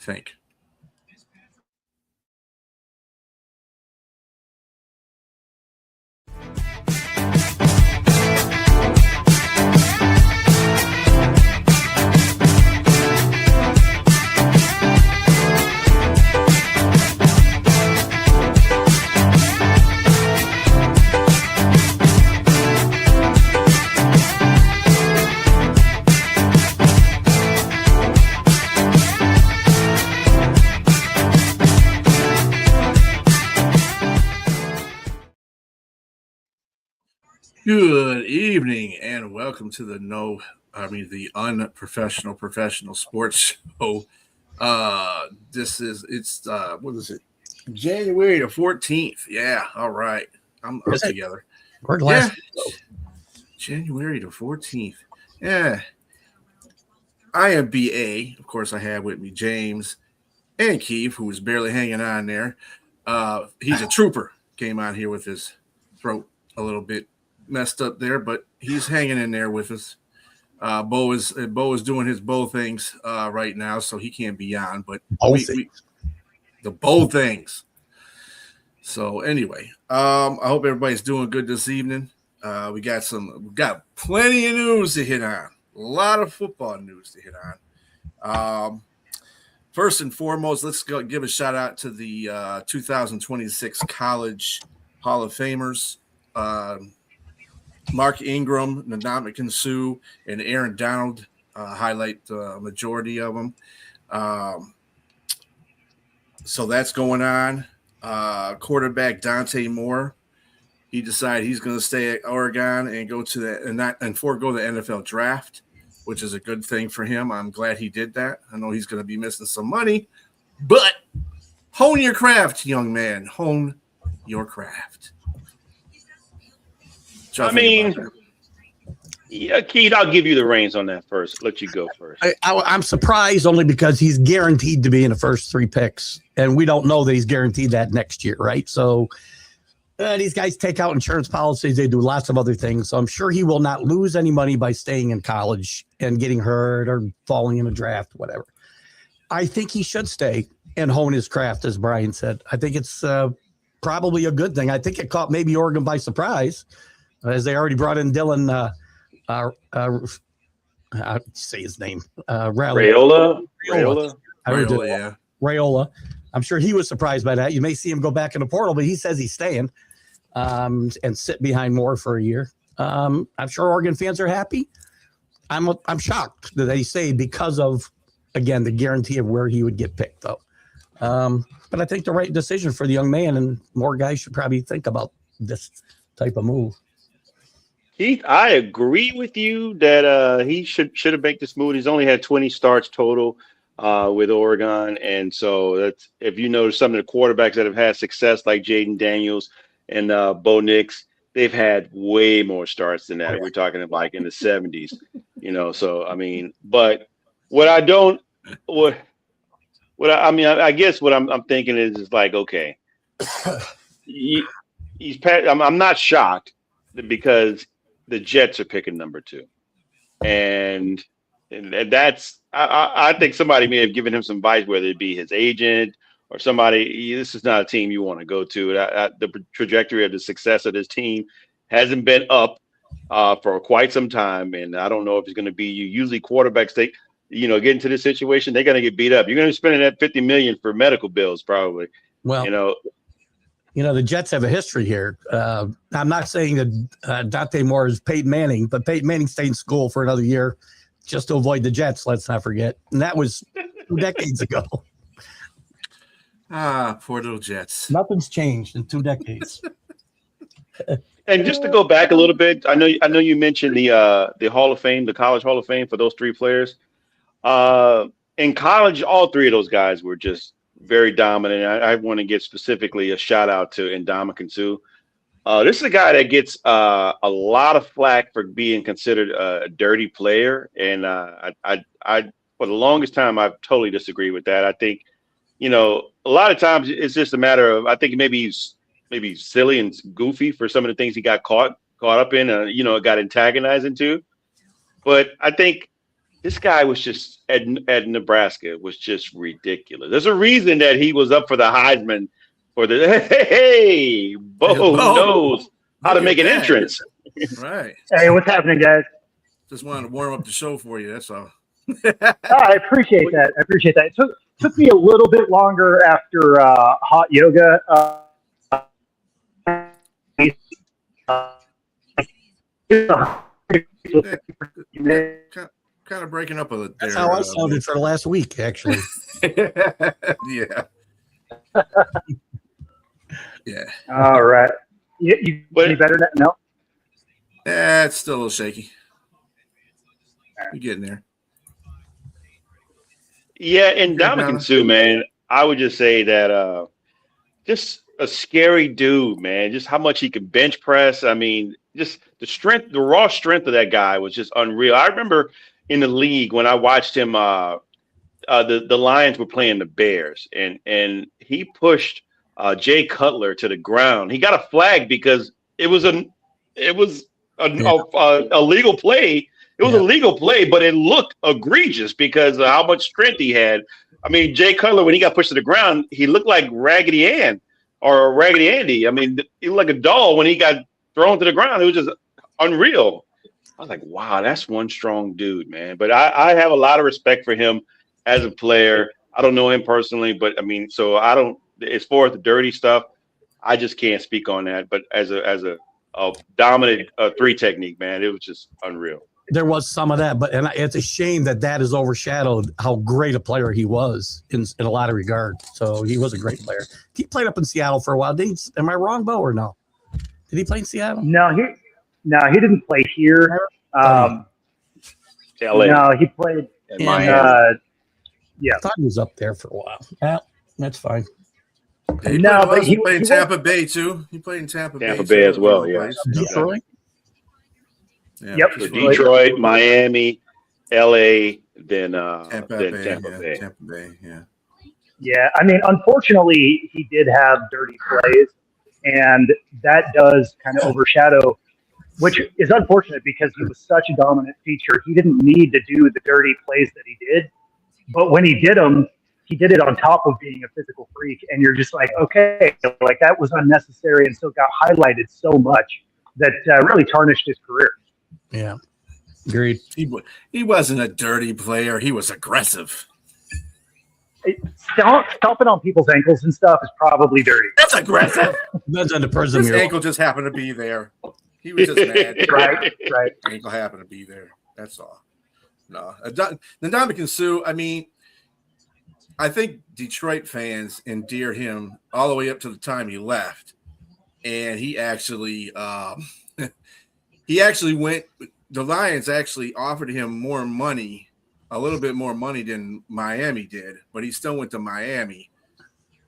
think. Good evening and welcome to the unprofessional professional sports show. What is it? January the 14th. Yeah, all right. I'm together. We're glad. Yeah. January the 14th. Yeah. I am BA. Of course, I have with me James and Keith, who was barely hanging on there. He's a trooper. Came out here with his throat a little bit messed up there, but he's hanging in there with us. Bo is doing his Bo things right now, so he can't be on. But the Bo things. So anyway, I hope everybody's doing good this evening. We got plenty of news to hit on. A lot of football news to hit on. First and foremost, let's go give a shout out to the 2026 College Hall of Famers. Mark Ingram, Ndamukong Suh, and Aaron Donald highlight the majority of them. So that's going on. Quarterback Dante Moore, he decided he's going to stay at Oregon and go to and forego the NFL draft, which is a good thing for him. I'm glad he did that. I know he's going to be missing some money, but hone your craft, young man. Hone your craft. Yeah, Keith, I'll give you the reins on that first. Let you go first. I'm surprised only because he's guaranteed to be in the first 3 picks, and we don't know that he's guaranteed that next year, right? So these guys take out insurance policies. They do lots of other things. So I'm sure he will not lose any money by staying in college and getting hurt or falling in a draft, whatever. I think he should stay and hone his craft, as Brian said. I think it's probably a good thing. I think it caught maybe Oregon by surprise, as they already brought in Dylan say his name. Raiola. Raiola. I'm sure he was surprised by that. You may see him go back in the portal, but he says he's staying and sit behind Moore for a year. I'm sure Oregon fans are happy. I'm shocked that they stayed because of, again, the guarantee of where he would get picked, though. But I think the right decision for the young man, and more guys should probably think about this type of move. Keith, I agree with you that he should have made this move. He's only had 20 starts total with Oregon, and so that's, if you notice, some of the quarterbacks that have had success, like Jaden Daniels and Bo Nix, they've had way more starts than that. We're talking like in the 70s, So I mean, but I guess what I'm thinking is like, okay, I'm not shocked because the Jets are picking number 2, and that's I think somebody may have given him some advice, whether it be his agent or somebody. This is not a team you want to go to. The trajectory of the success of this team hasn't been up for quite some time, and I don't know if it's going to be. Usually quarterbacks get into this situation, they're going to get beat up. You're going to be spending that $50 million for medical bills, probably. Well, the Jets have a history here. I'm not saying that Dante Moore is Peyton Manning, but Peyton Manning stayed in school for another year just to avoid the Jets, let's not forget. And that was 2 decades ago. Poor little Jets. Nothing's changed in 2 decades. And just to go back a little bit, I know you mentioned the Hall of Fame, the College Hall of Fame for those 3 players. In college, all 3 of those guys were just very dominant. I want to give specifically a shout out to Ndamukong Suh. This is a guy that gets a lot of flack for being considered a dirty player, and I for the longest time I've totally disagreed with that. I think a lot of times it's just a matter of, I think maybe he's silly and goofy for some of the things he got caught up in, got antagonized into. But I think this guy was just at Nebraska was just ridiculous. There's a reason that he was up for the Heisman for the Bo knows how to make an entrance. Right. Hey, what's happening, guys? Just wanted to warm up the show for you. That's all. I appreciate that. It took me a little bit longer after hot yoga. Kind of breaking up a little. That's how I sounded for the last week, actually. Yeah. Yeah. All right. You any better now? No. It's still a little shaky. You're getting there. Yeah, and Ndamukong Suh, man, I would just say that just a scary dude, man. Just how much he can bench press. I mean, just the strength, the raw strength of that guy was just unreal. I remember in the league when I watched him, the Lions were playing the Bears, and he pushed Jay Cutler to the ground. He got a flag because it was a legal play. It was a legal play, but it looked egregious because of how much strength he had. I mean, Jay Cutler, when he got pushed to the ground, he looked like Raggedy Ann or Raggedy Andy. I mean, he looked like a doll when he got thrown to the ground. It was just unreal. I was like, wow, that's one strong dude, man. But I have a lot of respect for him as a player. I don't know him personally, but I mean, so I don't. As far as the dirty stuff, I just can't speak on that. But as a dominant three technique, man, it was just unreal. There was some of that, but it's a shame that has overshadowed how great a player he was in a lot of regards. So he was a great player. He played up in Seattle for a while. Am I wrong, Bo, or no? Did he play in Seattle? No, he didn't play here. LA. No, he played in Miami. Yeah, I thought he was up there for a while. Yeah, that's fine. Yeah, he played in Tampa Bay too. He played in Tampa Bay as well. Yeah. Detroit. Yeah, yep. So Detroit, Miami, LA, then Tampa Bay. Tampa Bay, yeah. Yeah, I mean, unfortunately, he did have dirty plays, and that does kind of overshadow, which is unfortunate because he was such a dominant feature. He didn't need to do the dirty plays that he did, but when he did them, he did it on top of being a physical freak, and you're just like, okay, like that was unnecessary, and so got highlighted so much that really tarnished his career. Yeah, agreed. He wasn't a dirty player. He was aggressive. Stomping on people's ankles and stuff is probably dirty. That's aggressive. Depends on the person. His ankle just happened to be there. He was just mad. Right. Ankle happened to be there. That's all. No, Ndamukong Suh. I mean, I think Detroit fans endeared him all the way up to the time he left, and he actually went. The Lions actually offered him more money, a little bit more money than Miami did, but he still went to Miami.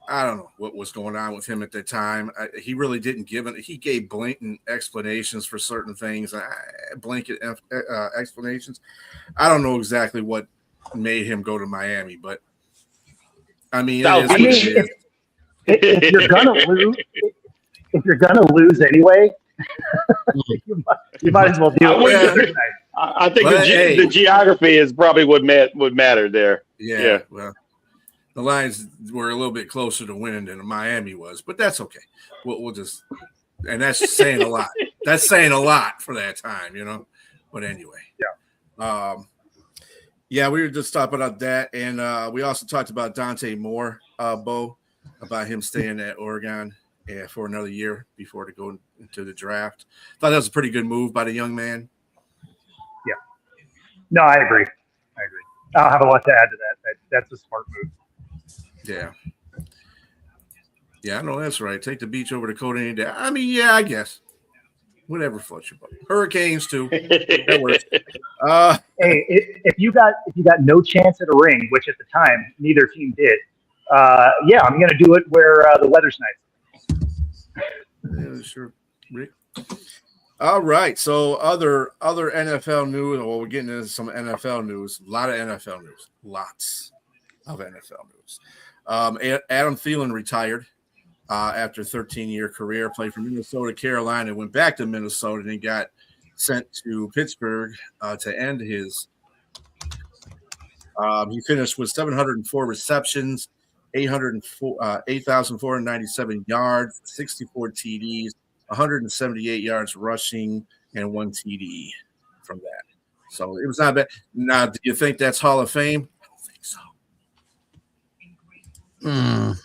I don't know what was going on with him at the time. He really didn't give it. He gave blatant explanations for certain things, blanket explanations. I don't know exactly what made him go to Miami, but I mean, if you're gonna lose anyway, you might as well do it. I think the geography is probably what would matter there. Yeah. Well, the Lions were a little bit closer to winning than Miami was, but that's okay. We'll just, and that's saying a lot. That's saying a lot for that time, you know. But anyway, yeah, we were just talking about that, and we also talked about Dante Moore, Bo, about him staying at Oregon for another year before to go into the draft. Thought that was a pretty good move by the young man. Yeah. No, I agree. I don't have a lot to add to that. That's a smart move. Yeah, I know that's right. Take the beach over to Coda any day. I mean, yeah, I guess. Whatever floats your boat. Hurricanes too. That works. Hey, if you got no chance at a ring, which at the time neither team did, yeah, I'm gonna do it where the weather's nice. Yeah, sure, Rick. All right. So other NFL news. Well, we're getting into some NFL news. A lot of NFL news. Lots of NFL news. Adam Thielen retired after a 13-year career. Played for Minnesota, Carolina, went back to Minnesota, and then got sent to Pittsburgh to end his He finished with 704 receptions, 8,497 yards, 64 TDs, 178 yards rushing, and 1 TD from that. So it was not bad. Now, do you think that's Hall of Fame? I don't think so.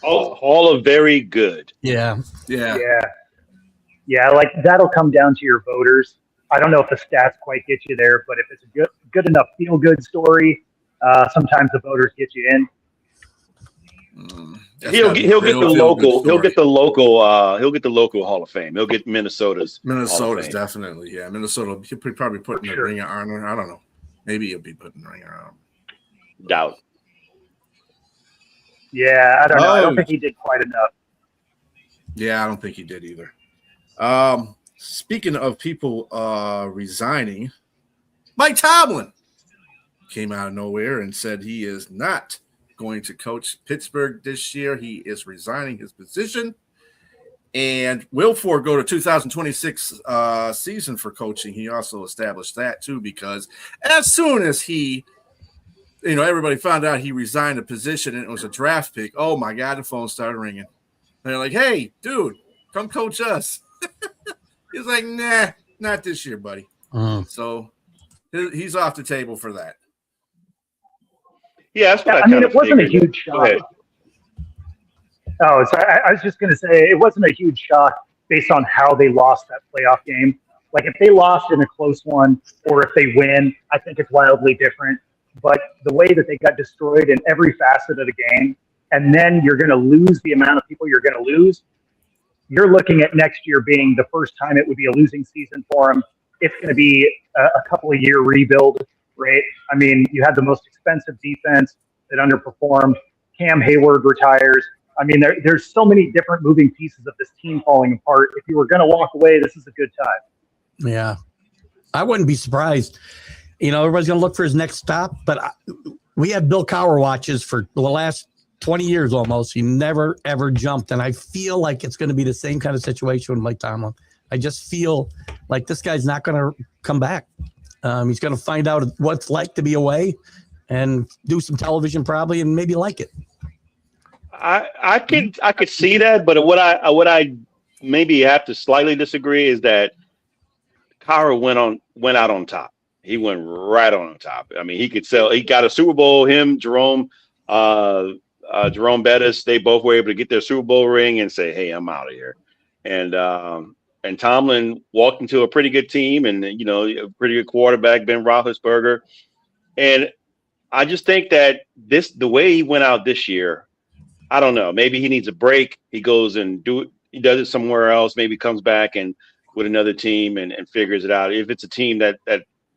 All of very good. Yeah. Like that'll come down to your voters. I don't know if the stats quite get you there, but if it's a good enough feel good story, sometimes the voters get you in. He'll get the local Hall of Fame. He'll get Minnesota's definitely. Yeah, Minnesota. He'll probably put in the Ring of Honor. I don't know. Maybe he'll be putting the Ring of Honor. Doubt. Yeah, I don't know. I don't think he did quite enough. Yeah, I don't think he did either. Speaking of people resigning, Mike Tomlin came out of nowhere and said he is not going to coach Pittsburgh this year. He is resigning his position and will forego the 2026 season for coaching. He also established that too, because as soon as he, everybody found out he resigned the position and it was a draft pick. Oh my God, the phone started ringing. They're like, "Hey, dude, come coach us." He's like, "Nah, not this year, buddy." So he's off the table for that. Yeah, that's what I mean, it wasn't a huge shock. Oh, so I was just going to say it wasn't a huge shock based on how they lost that playoff game. Like if they lost in a close one or if they win, I think it's wildly different. But the way that they got destroyed in every facet of the game, and then you're going to lose the amount of people you're going to lose, you're looking at next year being the first time it would be a losing season for them. It's going to be a couple of year rebuild, right? I mean, you had the most expensive defense that underperformed. Cam Hayward retires. I mean, there's so many different moving pieces of this team falling apart. If you were going to walk away, this is a good time. Yeah. I wouldn't be surprised. Everybody's going to look for his next stop, but we have Bill Cowher watches for the last 20 years almost. He never, ever jumped. And I feel like it's going to be the same kind of situation with Mike Tomlin. I just feel like this guy's not going to come back. He's going to find out what it's like to be away and do some television probably and maybe like it. I could see that, but what I maybe have to slightly disagree is that Cowher went out on top. He went right on top. I mean, he got a Super Bowl. Him, Jerome Bettis, they both were able to get their Super Bowl ring and say, "Hey, I'm out of here." And Tomlin walked into a pretty good team and a pretty good quarterback, Ben Roethlisberger. And I just think that the way he went out this year, I don't know. Maybe he needs a break. He goes and he does it somewhere else. Maybe comes back and with another team and figures it out. If it's a team that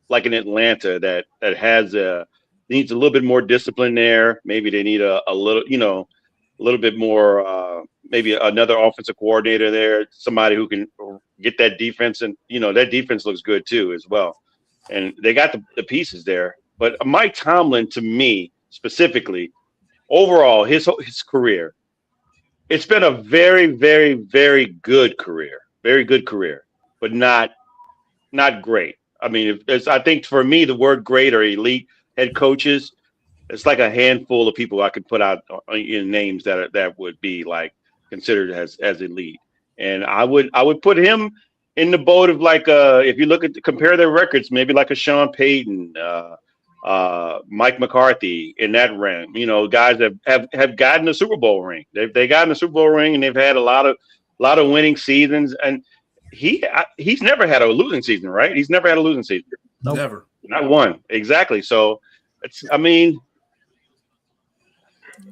like in Atlanta that has needs a little bit more discipline there. Maybe they need a little bit more. Maybe another offensive coordinator there, somebody who can get that defense, and that defense looks good too as well. And they got the pieces there. But Mike Tomlin, to me specifically, overall his career, it's been a very, very, very good career, but not great. I mean, I think for me, the word great or elite head coaches, it's like a handful of people I could put out in names that would be like considered as elite. And I would put him in the boat of like if you compare their records, maybe like a Sean Payton, Mike McCarthy in that realm. Guys that have gotten a Super Bowl ring. They've gotten a Super Bowl ring and they've had a lot of winning seasons. And he's never had a losing season, right? He's never had a losing season. Nope. Never. Not one. Exactly. So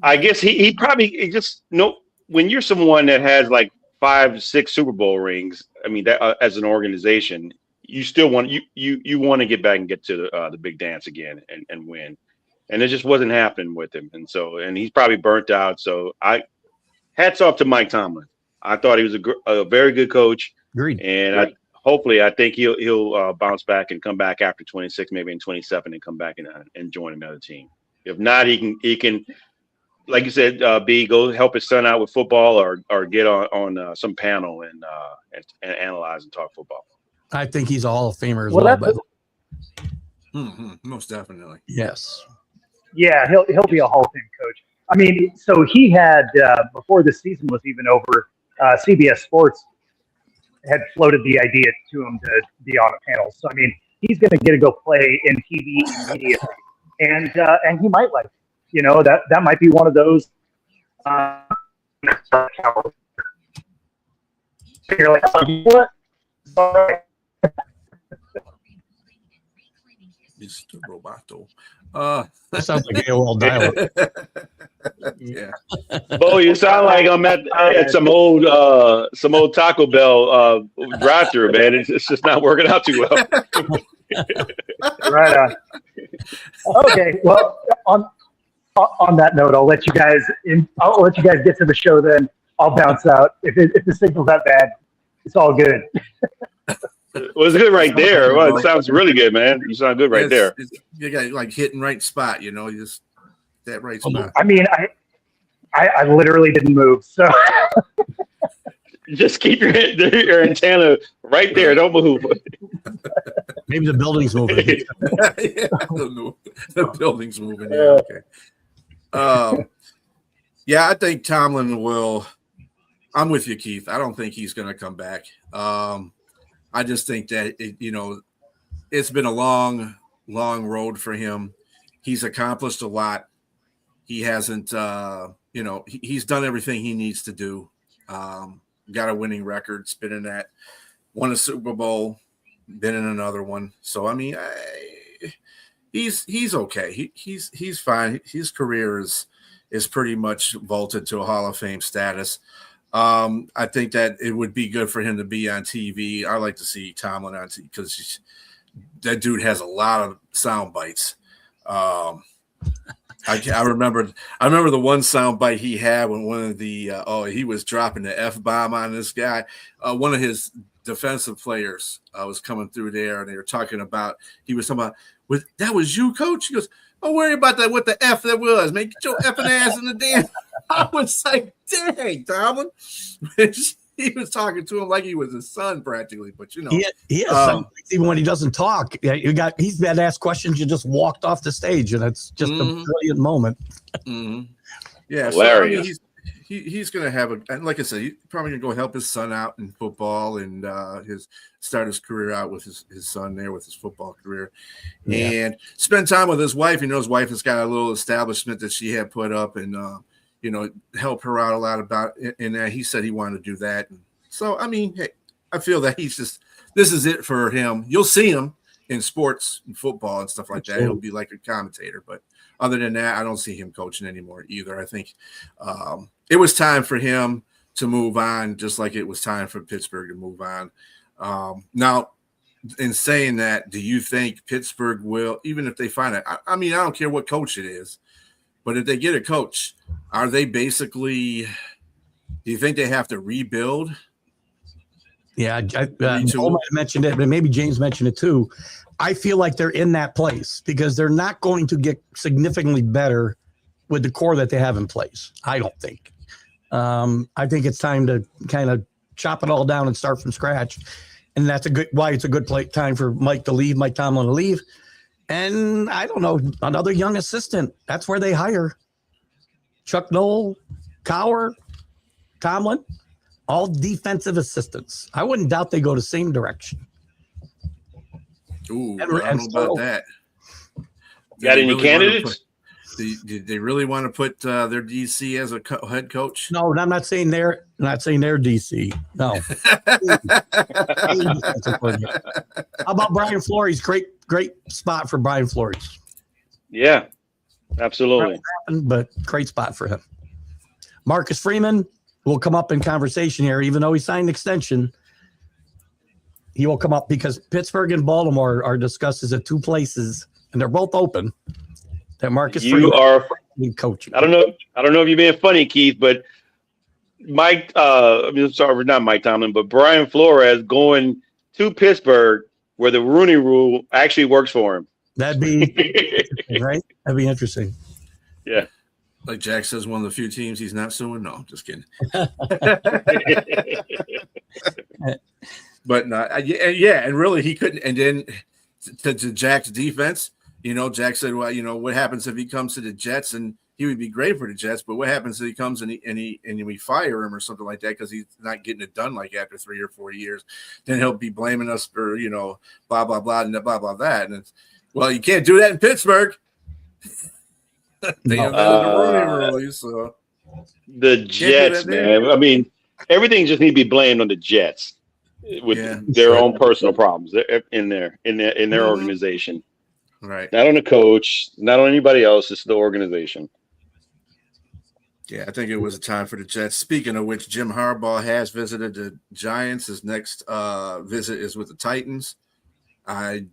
I guess he probably when you're someone that has like 5-6 Super Bowl rings, I mean, that as an organization, you still want you want to get back and get to the big dance again and win. And it just wasn't happening with him. And he's probably burnt out. So hats off to Mike Tomlin. I thought he was a very good coach. Agreed. And hopefully, I think he'll bounce back and come back after 26, maybe in 27, and come back and join another team. If not, he can, like you said, go help his son out with football or get on some panel and analyze and talk football. I think he's a Hall of Famer as well. But Most definitely. yes. Yeah, he'll be a Hall of Fame coach. I mean, so he had before the season was even over, CBS Sports had floated the idea to him to be on a panel. So I mean, he's going to get to go play in TV immediately, and he might like it. You know, that might be one of those. You're like, oh, you know what? Sorry. Mr. Roboto. That sounds like AOL dial-up. Yeah. Bo, you sound like I'm at some old Taco Bell drive-through, man. It's just not working out too well. Right on. Okay, well, on that note, I'll let you guys get to the show. Then I'll bounce out. If the signal's that bad, it's all good. Well, it's good right there. Well, it sounds really good, man. You sound good right there. You got like hitting right spot, you know, you just that right spot. I mean, I literally didn't move, so Just keep your antenna right there. Don't move. Maybe the building's moving. Yeah, the building's moving. Yeah, okay. Yeah, I think Tomlin will. I'm with you, Keith. I don't think he's going to come back. I just think that it's been a long road for him. He's accomplished a lot. He hasn't, he's done everything he needs to do. Got a winning record, been in that, won a Super Bowl, been in another one. So I mean, he's okay. He's fine. His career is pretty much vaulted to a Hall of Fame status. I think that it would be good for him to be on TV. I like to see Tomlin on TV because that dude has a lot of sound bites. I remember the one sound bite he had when one of the he was dropping the F-bomb on this guy. One of his defensive players was coming through there, and they were talking about that was you, coach? He goes, don't worry about that. What the F that was, man. Get your effing ass in the damn. I was like, dang, Tomlin. He was talking to him like he was his son practically, but he has some, even when he doesn't talk. He's been asked questions. You just walked off the stage, and it's just a brilliant moment. Mm-hmm. Yeah, hilarious. So, I mean, he's going to have and like I said, he's probably going to go help his son out in football and start his career out with his son there with his football career, and spend time with his wife. His wife has got a little establishment that she had put up, and help her out a lot about it. And he said he wanted to do that. And so, I mean, hey, I feel that this is it for him. You'll see him in sports and football and stuff like that. He'll be like a commentator, but other than that, I don't see him coaching anymore either. I think it was time for him to move on, just like it was time for Pittsburgh to move on. Now, in saying that, do you think Pittsburgh will, even if they find it, I mean, I don't care what coach it is, but if they get a coach, are they basically, do you think they have to rebuild? Yeah, Paul mentioned it, but maybe James mentioned it too. I feel like they're in that place because they're not going to get significantly better with the core that they have in place. I don't think. I think it's time to kind of chop it all down and start from scratch. And that's why it's a good time for Mike Tomlin to leave. And I don't know, another young assistant. That's where they hire. Chuck Noll, Cowher, Tomlin, all defensive assistants. I wouldn't doubt they go the same direction. Ooh, I don't know about that. Got any candidates? Did they really want to put their DC as a head coach? No, I'm not saying they're DC. No. How about Brian Flores? Great spot for Brian Flores. Yeah, absolutely. But great spot for him. Marcus Freeman will come up in conversation here, even though he signed an extension. He will come up because Pittsburgh and Baltimore are discussed as the two places, and they're both open. That Marcus Freeman are coaching. I don't know if you're being funny, Keith, but not Mike Tomlin, but Brian Flores going to Pittsburgh where the Rooney Rule actually works for him. That'd be right. That'd be interesting. Yeah. Like Jack says, one of the few teams he's not suing. No, just kidding. But no, and really he couldn't. And then to Jack's defense, Jack said, well, what happens if he comes to the Jets, and he would be great for the Jets, but what happens if he comes and we fire him or something like that because he's not getting it done like after 3 or 4 years? Then he'll be blaming us for, blah, blah, blah, and blah, blah, that. And well, you can't do that in Pittsburgh. They have that in the Rooney Rule, so. The Jets, man. I mean, everything just need to be blamed on the Jets with their own personal problems in their organization. Right. Not on the coach, not on anybody else. It's the organization. Yeah, I think it was a time for the Jets. Speaking of which, Jim Harbaugh has visited the Giants. His next visit is with the Titans. As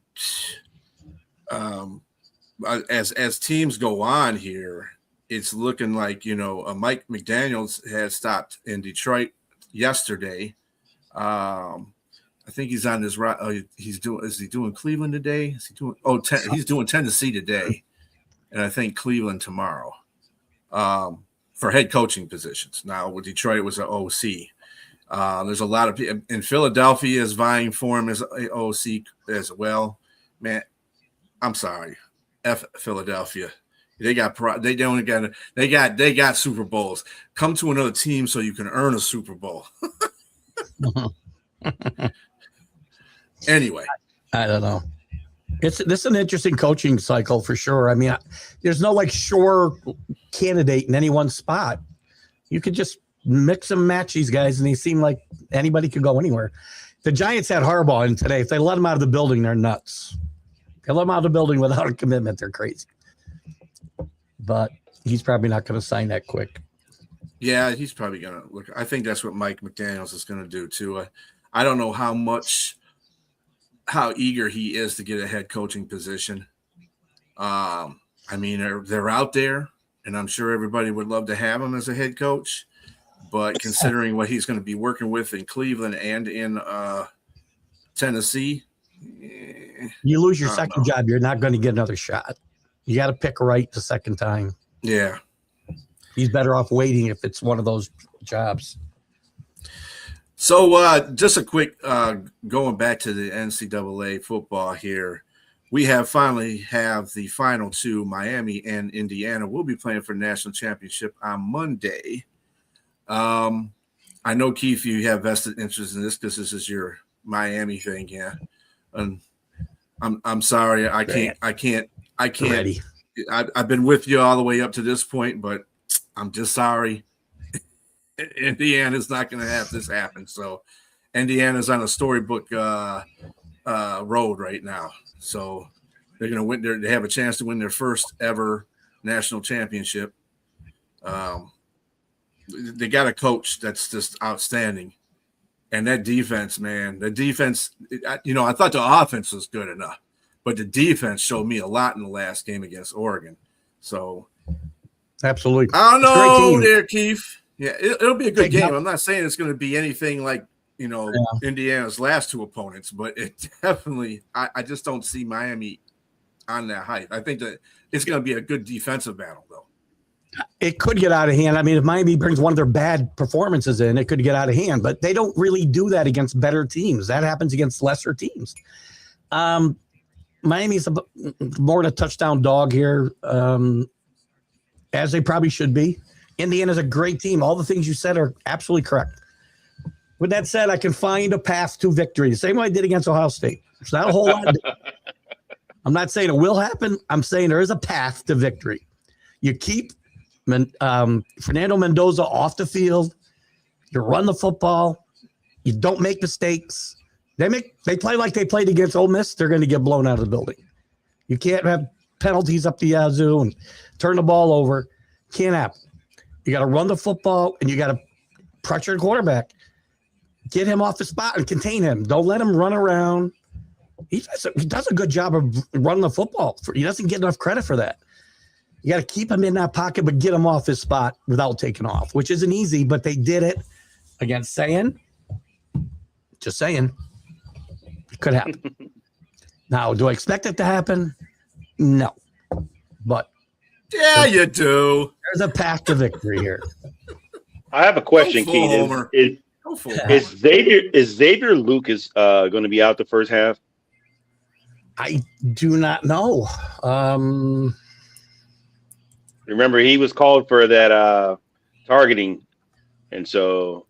teams go on here, it's looking like Mike McDaniels has stopped in Detroit yesterday. I think he's on this route. Is he doing Cleveland today? Is he doing? He's doing Tennessee today, and I think Cleveland tomorrow. For head coaching positions. Now with Detroit, it was an OC. There's a lot of people in Philadelphia is vying for him as an OC as well. Man, I'm sorry, F Philadelphia. They got Super Bowls. Come to another team so you can earn a Super Bowl. Anyway, I don't know. This is an interesting coaching cycle for sure. I mean, there's no sure candidate in any one spot. You could just mix and match these guys, and they seem like anybody could go anywhere. The Giants had Harbaugh in today. If they let him out of the building, they're nuts. If they let him out of the building without a commitment, they're crazy. But he's probably not going to sign that quick. Yeah, he's probably going to look. I think that's what Mike McDaniels is going to do too. I don't know how eager he is to get a head coaching position. I mean, they're out there, and I'm sure everybody would love to have him as a head coach. But considering what he's going to be working with in Cleveland and in Tennessee, you lose your second job, you're not going to get another shot. You got to pick right the second time. Yeah. He's better off waiting if it's one of those jobs. So just a quick going back to the NCAA football here. We finally have the final two, Miami and Indiana. We'll be playing for the national championship on Monday. I know, Keith, you have vested interest in this because this is your Miami thing, yeah. And I'm sorry, I can't. Ready. I've been with you all the way up to this point, but I'm just sorry. Indiana's not going to have this happen. So Indiana's on a storybook road right now. So they're going to win. They have a chance to win their first ever national championship. They got a coach that's just outstanding. And that defense, man, I thought the offense was good enough, but the defense showed me a lot in the last game against Oregon. So absolutely. I don't know there, Keith. Yeah, it'll be a good game. I'm not saying it's going to be anything like, Indiana's last two opponents, but it definitely, I just don't see Miami on that height. I think that it's going to be a good defensive battle, though. It could get out of hand. I mean, if Miami brings one of their bad performances in, it could get out of hand, but they don't really do that against better teams. That happens against lesser teams. Miami's more than a touchdown dog here, as they probably should be. Indiana's a great team. All the things you said are absolutely correct. With that said, I can find a path to victory, the same way I did against Ohio State. It's not a whole lot. I'm not saying it will happen. I'm saying there is a path to victory. You keep Fernando Mendoza off the field. You run the football. You don't make mistakes. They play like they played against Ole Miss. They're going to get blown out of the building. You can't have penalties up the yazoo and turn the ball over. Can't happen. You got to run the football, and you got to pressure the quarterback. Get him off the spot and contain him. Don't let him run around. He does a good job of running the football. He doesn't get enough credit for that. You got to keep him in that pocket, but get him off his spot without taking off, which isn't easy, but they did it against saying. Just saying. It could happen. Now, do I expect it to happen? No. But yeah, you do. There's a path to victory here. I have a question, Keith. Is Xavier Lucas going to be out the first half? I do not know. Remember, he was called for that targeting, and so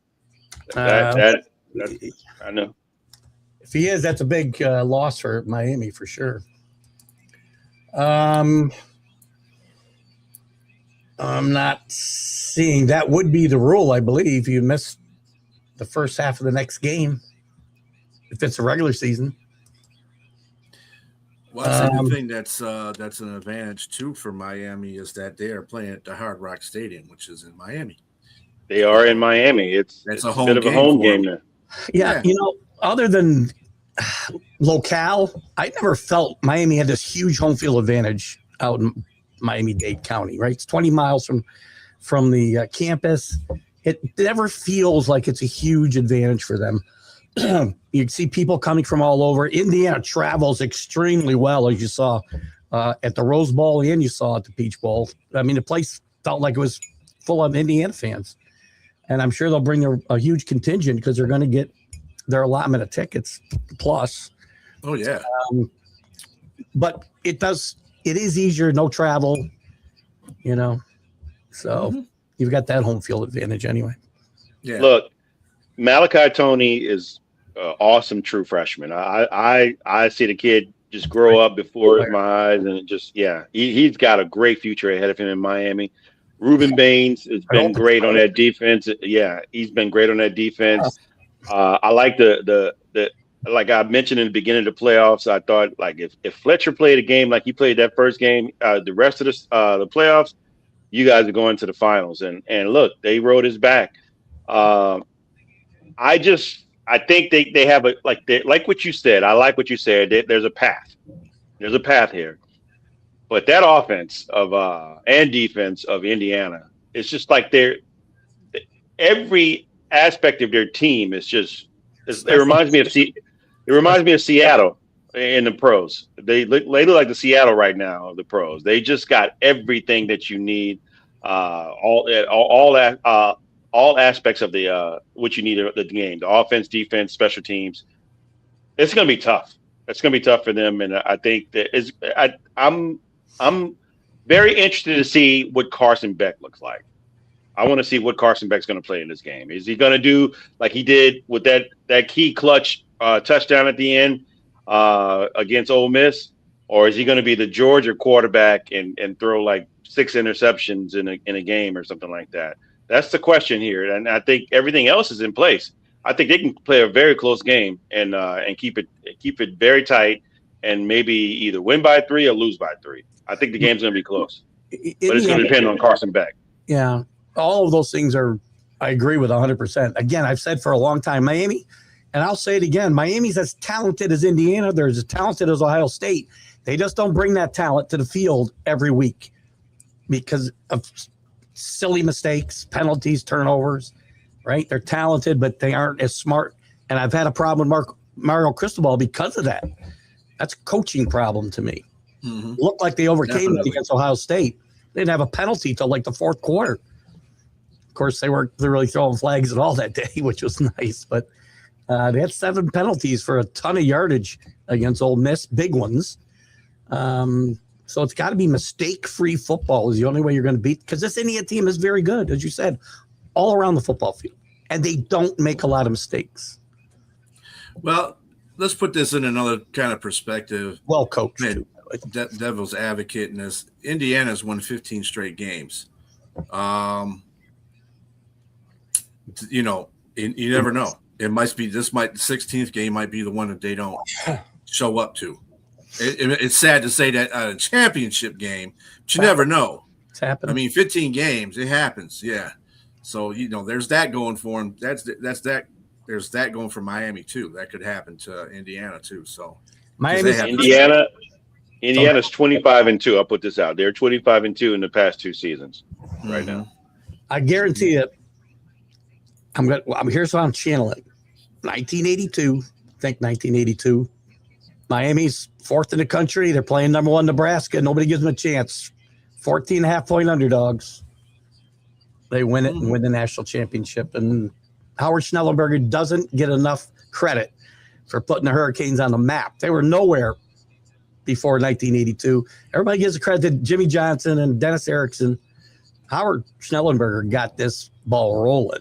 that I know. If he is, that's a big loss for Miami for sure. I'm not seeing that would be the rule. I believe you miss the first half of the next game if it's a regular season. Well, I think the thing that's an advantage too for Miami is that they are playing at the Hard Rock Stadium, which is in Miami. They are in Miami. It's a home bit of a game home for game them. there. Yeah, you know, other than locale, I never felt Miami had this huge home field advantage out in Miami-Dade County, right? It's 20 miles from the campus. It never feels like it's a huge advantage for them. You can see people coming from all over. Indiana travels extremely well, as you saw at the Rose Bowl and you saw at the Peach Bowl. I mean, the place felt like it was full of Indiana fans. And I'm sure they'll bring a huge contingent because they're going to get their allotment of tickets plus. Oh, yeah. But it is easier, no travel, you know. So you've got that home field advantage anyway. Yeah. Look, Malachi Tony is an awesome true freshman. I see the kid just grow up before my eyes, and it just he's got a great future ahead of him in Miami. Ruben Baines has been great on that defense. Yeah, he's been great on that defense. I like the like I mentioned in the beginning of the playoffs. I thought like if Fletcher played a game like he played that first game, the rest of the playoffs, you guys are going to the finals. And look, they rode his back. I think they have like what you said. I like what you said. There's a path. There's a path here. But that offense and defense of Indiana, it's just like every aspect of their team is just. It reminds me of Seattle in the pros. They look like the Seattle right now of the pros. They just got everything that you need. All aspects of the what you need of the game: the offense, defense, special teams. It's going to be tough. It's going to be tough for them, and I think that I'm very interested to see what Carson Beck looks like. I want to see what Carson Beck's going to play in this game. Is he going to do like he did with that key clutch touchdown at the end against Ole Miss, or is he going to be the Georgia quarterback and throw like 6 interceptions in a game or something like that? That's the question here, and I think everything else is in place. I think they can play a very close game and keep it very tight, and maybe either win by 3 or lose by 3. I think the game's going to be close, but it's going to depend on Carson Beck. Yeah, all of those things I agree with 100%. Again, I've said for a long time, Miami, and I'll say it again, Miami's as talented as Indiana. They're as talented as Ohio State. They just don't bring that talent to the field every week because of silly mistakes, penalties, turnovers, right? They're talented, but they aren't as smart. And I've had a problem with Mario Cristobal because of that. That's a coaching problem to me. Mm-hmm. Looked like they overcame it against Ohio State. They didn't have a penalty till like the fourth quarter. Of course, they weren't really throwing flags at all that day, which was nice. But they had 7 penalties for a ton of yardage against Ole Miss, big ones. So it's got to be mistake-free football is the only way you're going to beat. Because this Indiana team is very good, as you said, all around the football field. And they don't make a lot of mistakes. Well, let's put this in another kind of perspective. Well coached. Devil's advocate in this. Indiana's won 15 straight games. You know, you never know. It might be the 16th game might be the one that they don't show up to. It's sad to say that at a championship game, but you never know. It's happening. I mean, 15 games, it happens. Yeah. So, you know, there's that going for them. There's that going for Miami too. That could happen to Indiana too. So Indiana's 25-2. I'll put this out. They're 25-2 in the past 2 seasons right now. I guarantee it. Here's what I'm channeling. 1982. Think 1982. Miami's 4th in the country. They're playing number 1 Nebraska. Nobody gives them a chance. 14.5-point underdogs. They win it and win the national championship. And Howard Schnellenberger doesn't get enough credit for putting the Hurricanes on the map. They were nowhere before 1982. Everybody gives the credit to Jimmy Johnson and Dennis Erickson. Howard Schnellenberger got this ball rolling,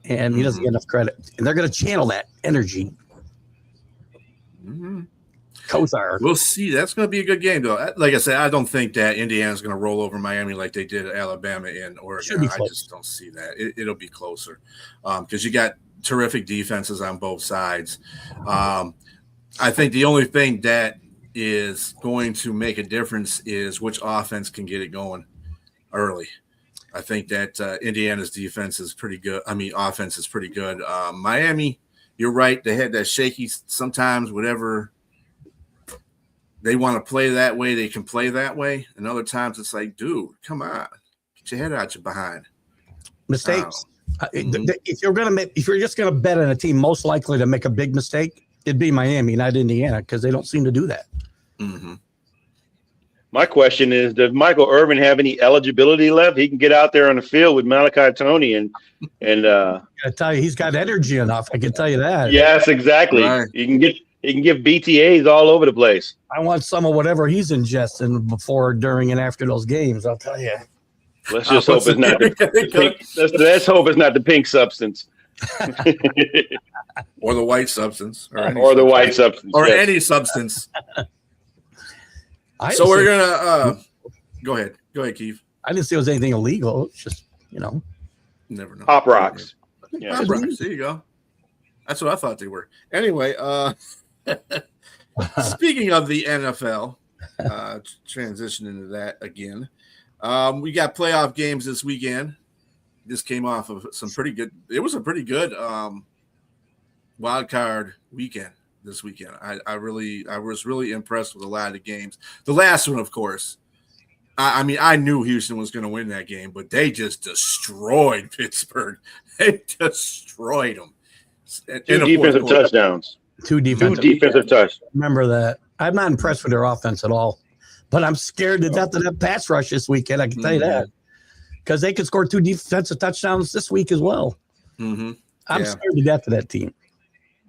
and he doesn't get enough credit. And they're going to channel that energy. Kozar. We'll see. That's going to be a good game, though. Like I said, I don't think that Indiana's going to roll over Miami like they did at Alabama and Oregon. I just don't see that. It'll be closer because you got terrific defenses on both sides. I think the only thing that is going to make a difference is which offense can get it going early. I think that Indiana's defense is pretty good. I mean, offense is pretty good. Miami, you're right. They had that shaky sometimes, whatever they want to play that way, they can play that way. And other times it's like, dude, come on, get your head out your behind. Mistakes. If you're just going to bet on a team most likely to make a big mistake, it'd be Miami, not Indiana, because they don't seem to do that. Mm-hmm. My question is, does Michael Irvin have any eligibility left? He can get out there on the field with Malachi Tony and I tell you, he's got energy enough. I can tell you that. Yes, exactly. Right. He can give BTAs all over the place. I want some of whatever he's ingesting before, during, and after those games. I'll tell you. Let's just hope it's not the pink. Let's hope it's not the pink substance, or the white substance, or the white substance, or any substance. So we're gonna go ahead, Keith. I didn't say it was anything illegal. It's just never know. Pop rocks. Yeah, Pop rocks. There you go. That's what I thought they were. Anyway, speaking of the NFL, transition into that again. We got playoff games this weekend. This came off of some pretty good. It was a pretty good wild card weekend this weekend. I was really impressed with a lot of the games. The last one, of course. I mean, I knew Houston was going to win that game, but they just destroyed Pittsburgh. They destroyed them. Two defensive touchdowns. Two defensive touchdowns. Remember that. I'm not impressed with their offense at all. But I'm scared to death of that pass rush this weekend. I can tell you that, because they could score 2 defensive touchdowns this week as well. I'm scared to death of that team.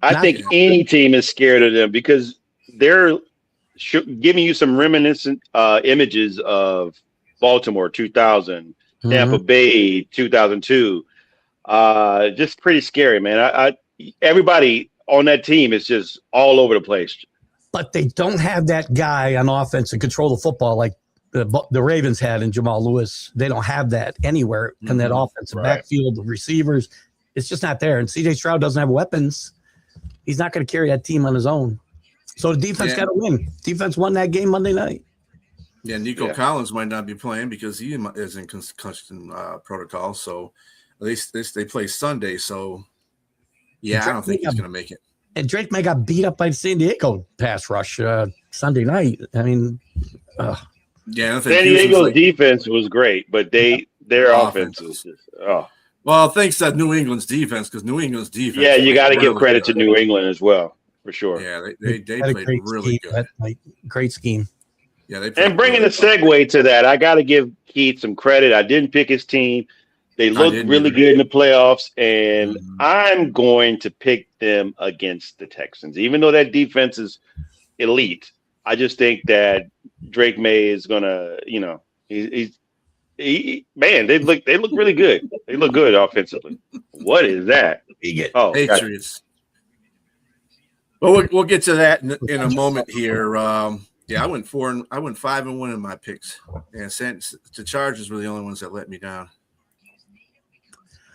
I think any team is scared of them because they're giving you some reminiscent images of Baltimore 2000, Tampa Bay 2002. Just pretty scary, man. Everybody on that team is just all over the place. But they don't have that guy on offense to control the football like the Ravens had in Jamal Lewis. They don't have that anywhere in that offensive backfield. The receivers, it's just not there. And C.J. Stroud doesn't have weapons. He's not going to carry that team on his own. So the defense got to win. Defense won that game Monday night. Yeah, Nico Collins might not be playing because he is in concussion protocol. So at least they play Sunday. So, I don't think he's going to make it. And Drake may got beat up by the San Diego pass rush Sunday night. I mean, San Diego's defense was great, but their offense was just Well, thanks to New England's defense, because New England's defense. Yeah, you got to give credit to New England as well, for sure. Yeah, they played really good. Great scheme. Yeah, they and bringing a segue to that, I got to give Keith some credit. I didn't pick his team. They look really good in the playoffs, and I'm going to pick them against the Texans. Even though that defense is elite, I just think that Drake May is going to, they look really good. They look good offensively. What is that? Patriots. Well, we'll get to that in a moment here. I went 5-1 in my picks, and the Chargers were the only ones that let me down.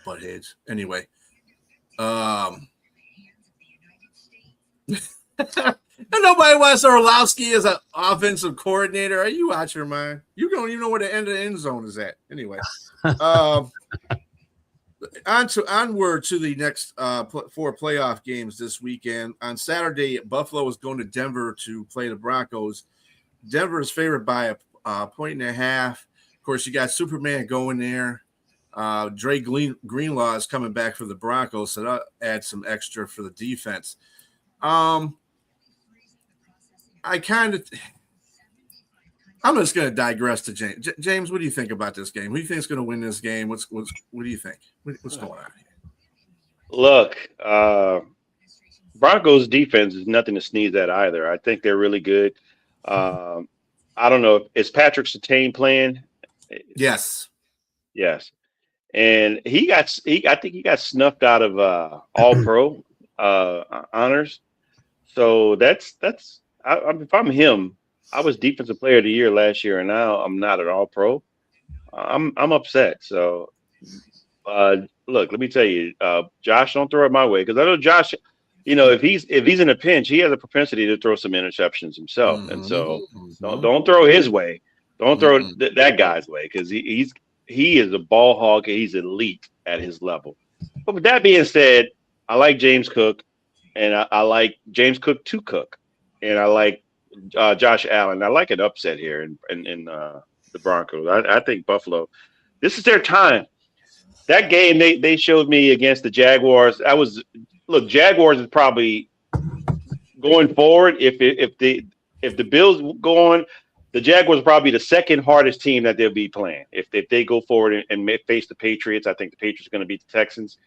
Buttheads. Anyway, nobody wants Orlovsky as an offensive coordinator. Are you out your mind? You don't even know where the end zone is at. Anyway, onward to the next 4 playoff games this weekend. On Saturday, Buffalo is going to Denver to play the Broncos. Denver is favored by a 1.5. Of course, you got Superman going there. Dre Greenlaw is coming back for the Broncos, so that adds some extra for the defense. I'm just going to digress to James. James, what do you think about this game? Who do you think is going to win this game? What do you think? What's going on here? Look, Broncos defense is nothing to sneeze at either. I think they're really good. I don't know. Is Patrick Surtain playing? Yes. Yes. And I think he got snuffed out of All Pro honors. So if I'm him, I was Defensive Player of the Year last year, and now I'm not an All Pro. I'm upset. So look, let me tell you, Josh, don't throw it my way because I know Josh. If he's in a pinch, he has a propensity to throw some interceptions himself, and so don't throw his way. Don't throw that guy's way because he is a ball hog. He's elite at his level. But with that being said, I like James Cook, and I like James Cook to cook, and I like Josh Allen. I like an upset here in the Broncos. I think Buffalo. This is their time. That game they showed me against the Jaguars. Jaguars is probably going forward. If the Bills go on, the Jaguars are probably the second hardest team that they'll be playing. If they go forward and face the Patriots, I think the Patriots are going to beat the Texans.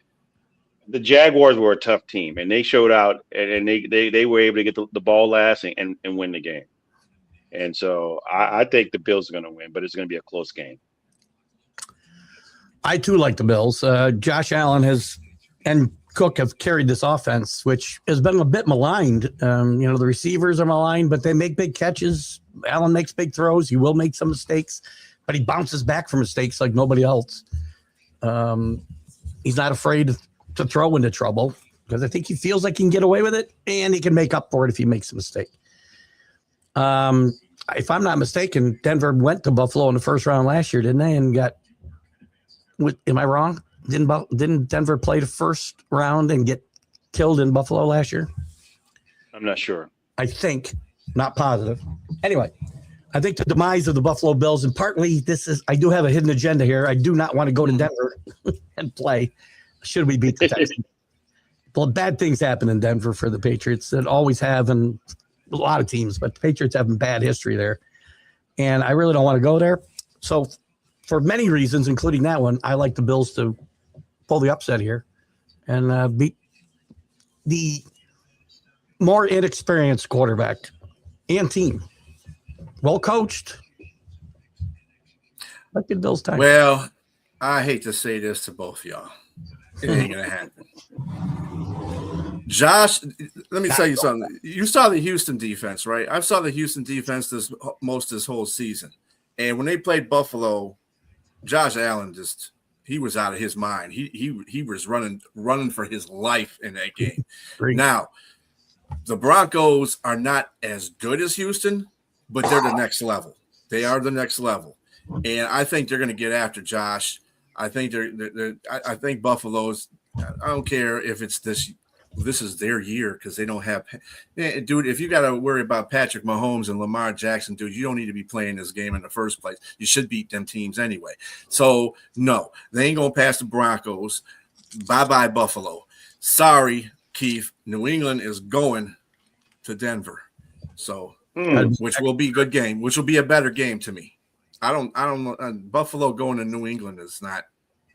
The Jaguars were a tough team, and they showed out, and they were able to get the ball last and win the game. And so I think the Bills are going to win, but it's going to be a close game. I too like the Bills. Josh Allen and Cook have carried this offense, which has been a bit maligned. The receivers are maligned, but they make big catches. Allen makes big throws. He will make some mistakes, but he bounces back from mistakes like nobody else. He's not afraid to throw into trouble because I think he feels like he can get away with it, and he can make up for it if he makes a mistake. If I'm not mistaken, Denver went to Buffalo in the first round last year, didn't they? And got am I wrong? Didn't Denver play the first round and get killed in Buffalo last year? I'm not sure. I think, not positive. Anyway, I think the demise of the Buffalo Bills, and partly I do have a hidden agenda here. I do not want to go to Denver and play. Should we beat the Texans? Well, bad things happen in Denver for the Patriots that always have, and a lot of teams, but the Patriots have a bad history there. And I really don't want to go there. So for many reasons, including that one, I like the Bills to pull the upset here and beat the more inexperienced quarterback and team. Well coached. Like the Bills time. Well, I hate to say this to both of y'all. It ain't going to happen. Josh, let me tell you something. You saw the Houston defense, right? I saw the Houston defense this whole season. And when they played Buffalo, Josh Allen he was out of his mind. He was running for his life in that game. Great. Now, the Broncos are not as good as Houston, but they're the next level. They are the next level. And I think they're going to get after Josh. I think I think Buffalo's. I don't care if it's this is their year because they don't have. Dude, if you got to worry about Patrick Mahomes and Lamar Jackson, dude, you don't need to be playing this game in the first place. You should beat them teams anyway. So no, they ain't gonna pass the Broncos. Bye Buffalo. Sorry, Keith. New England is going to Denver. So which will be a good game. Which will be a better game to me. I don't know. Buffalo going to New England is not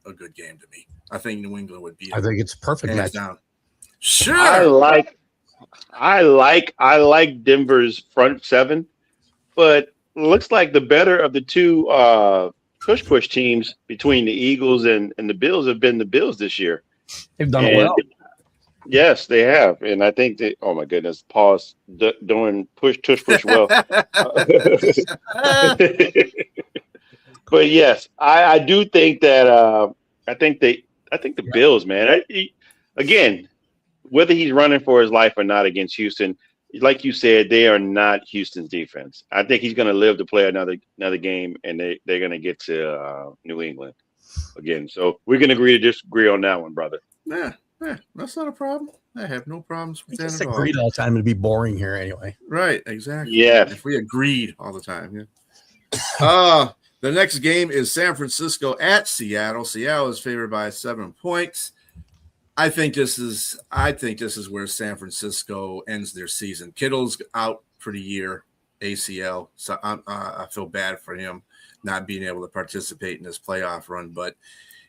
a good game to me. I think New England would be. I think it's perfect match. Down. Sure. I like Denver's front seven, but looks like the better of the two push teams between the Eagles and the Bills have been the Bills this year. They've done it well. Yes, they have, and I think that. Oh my goodness, pause doing push well. But yes, I do think that. I think the Bills, man. Again, whether he's running for his life or not against Houston, like you said, they are not Houston's defense. I think he's going to live to play another game, and they're going to get to New England again. So we're going to agree to disagree on that one, brother. Yeah, that's not a problem. I have no problems with that Just at all. agreed all the time to be boring here anyway. Right, exactly. Yeah. If we agreed all the time, yeah. The next game is San Francisco at Seattle. Seattle is favored by 7 points. I think this is where San Francisco ends their season. Kittle's out for the year, ACL. So I feel bad for him not being able to participate in this playoff run. But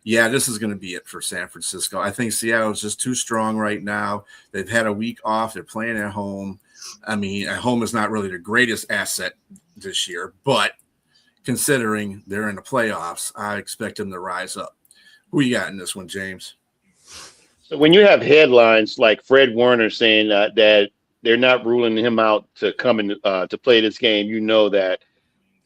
yeah, this is going to be it for San Francisco. I think Seattle is just too strong right now. They've had a week off. They're playing at home. I mean, at home is not really the greatest asset this year, but considering they're in the playoffs, I expect them to rise up. Who you got in this one, James? So when you have headlines like Fred Warner saying that they're not ruling him out to come in to play this game, you know that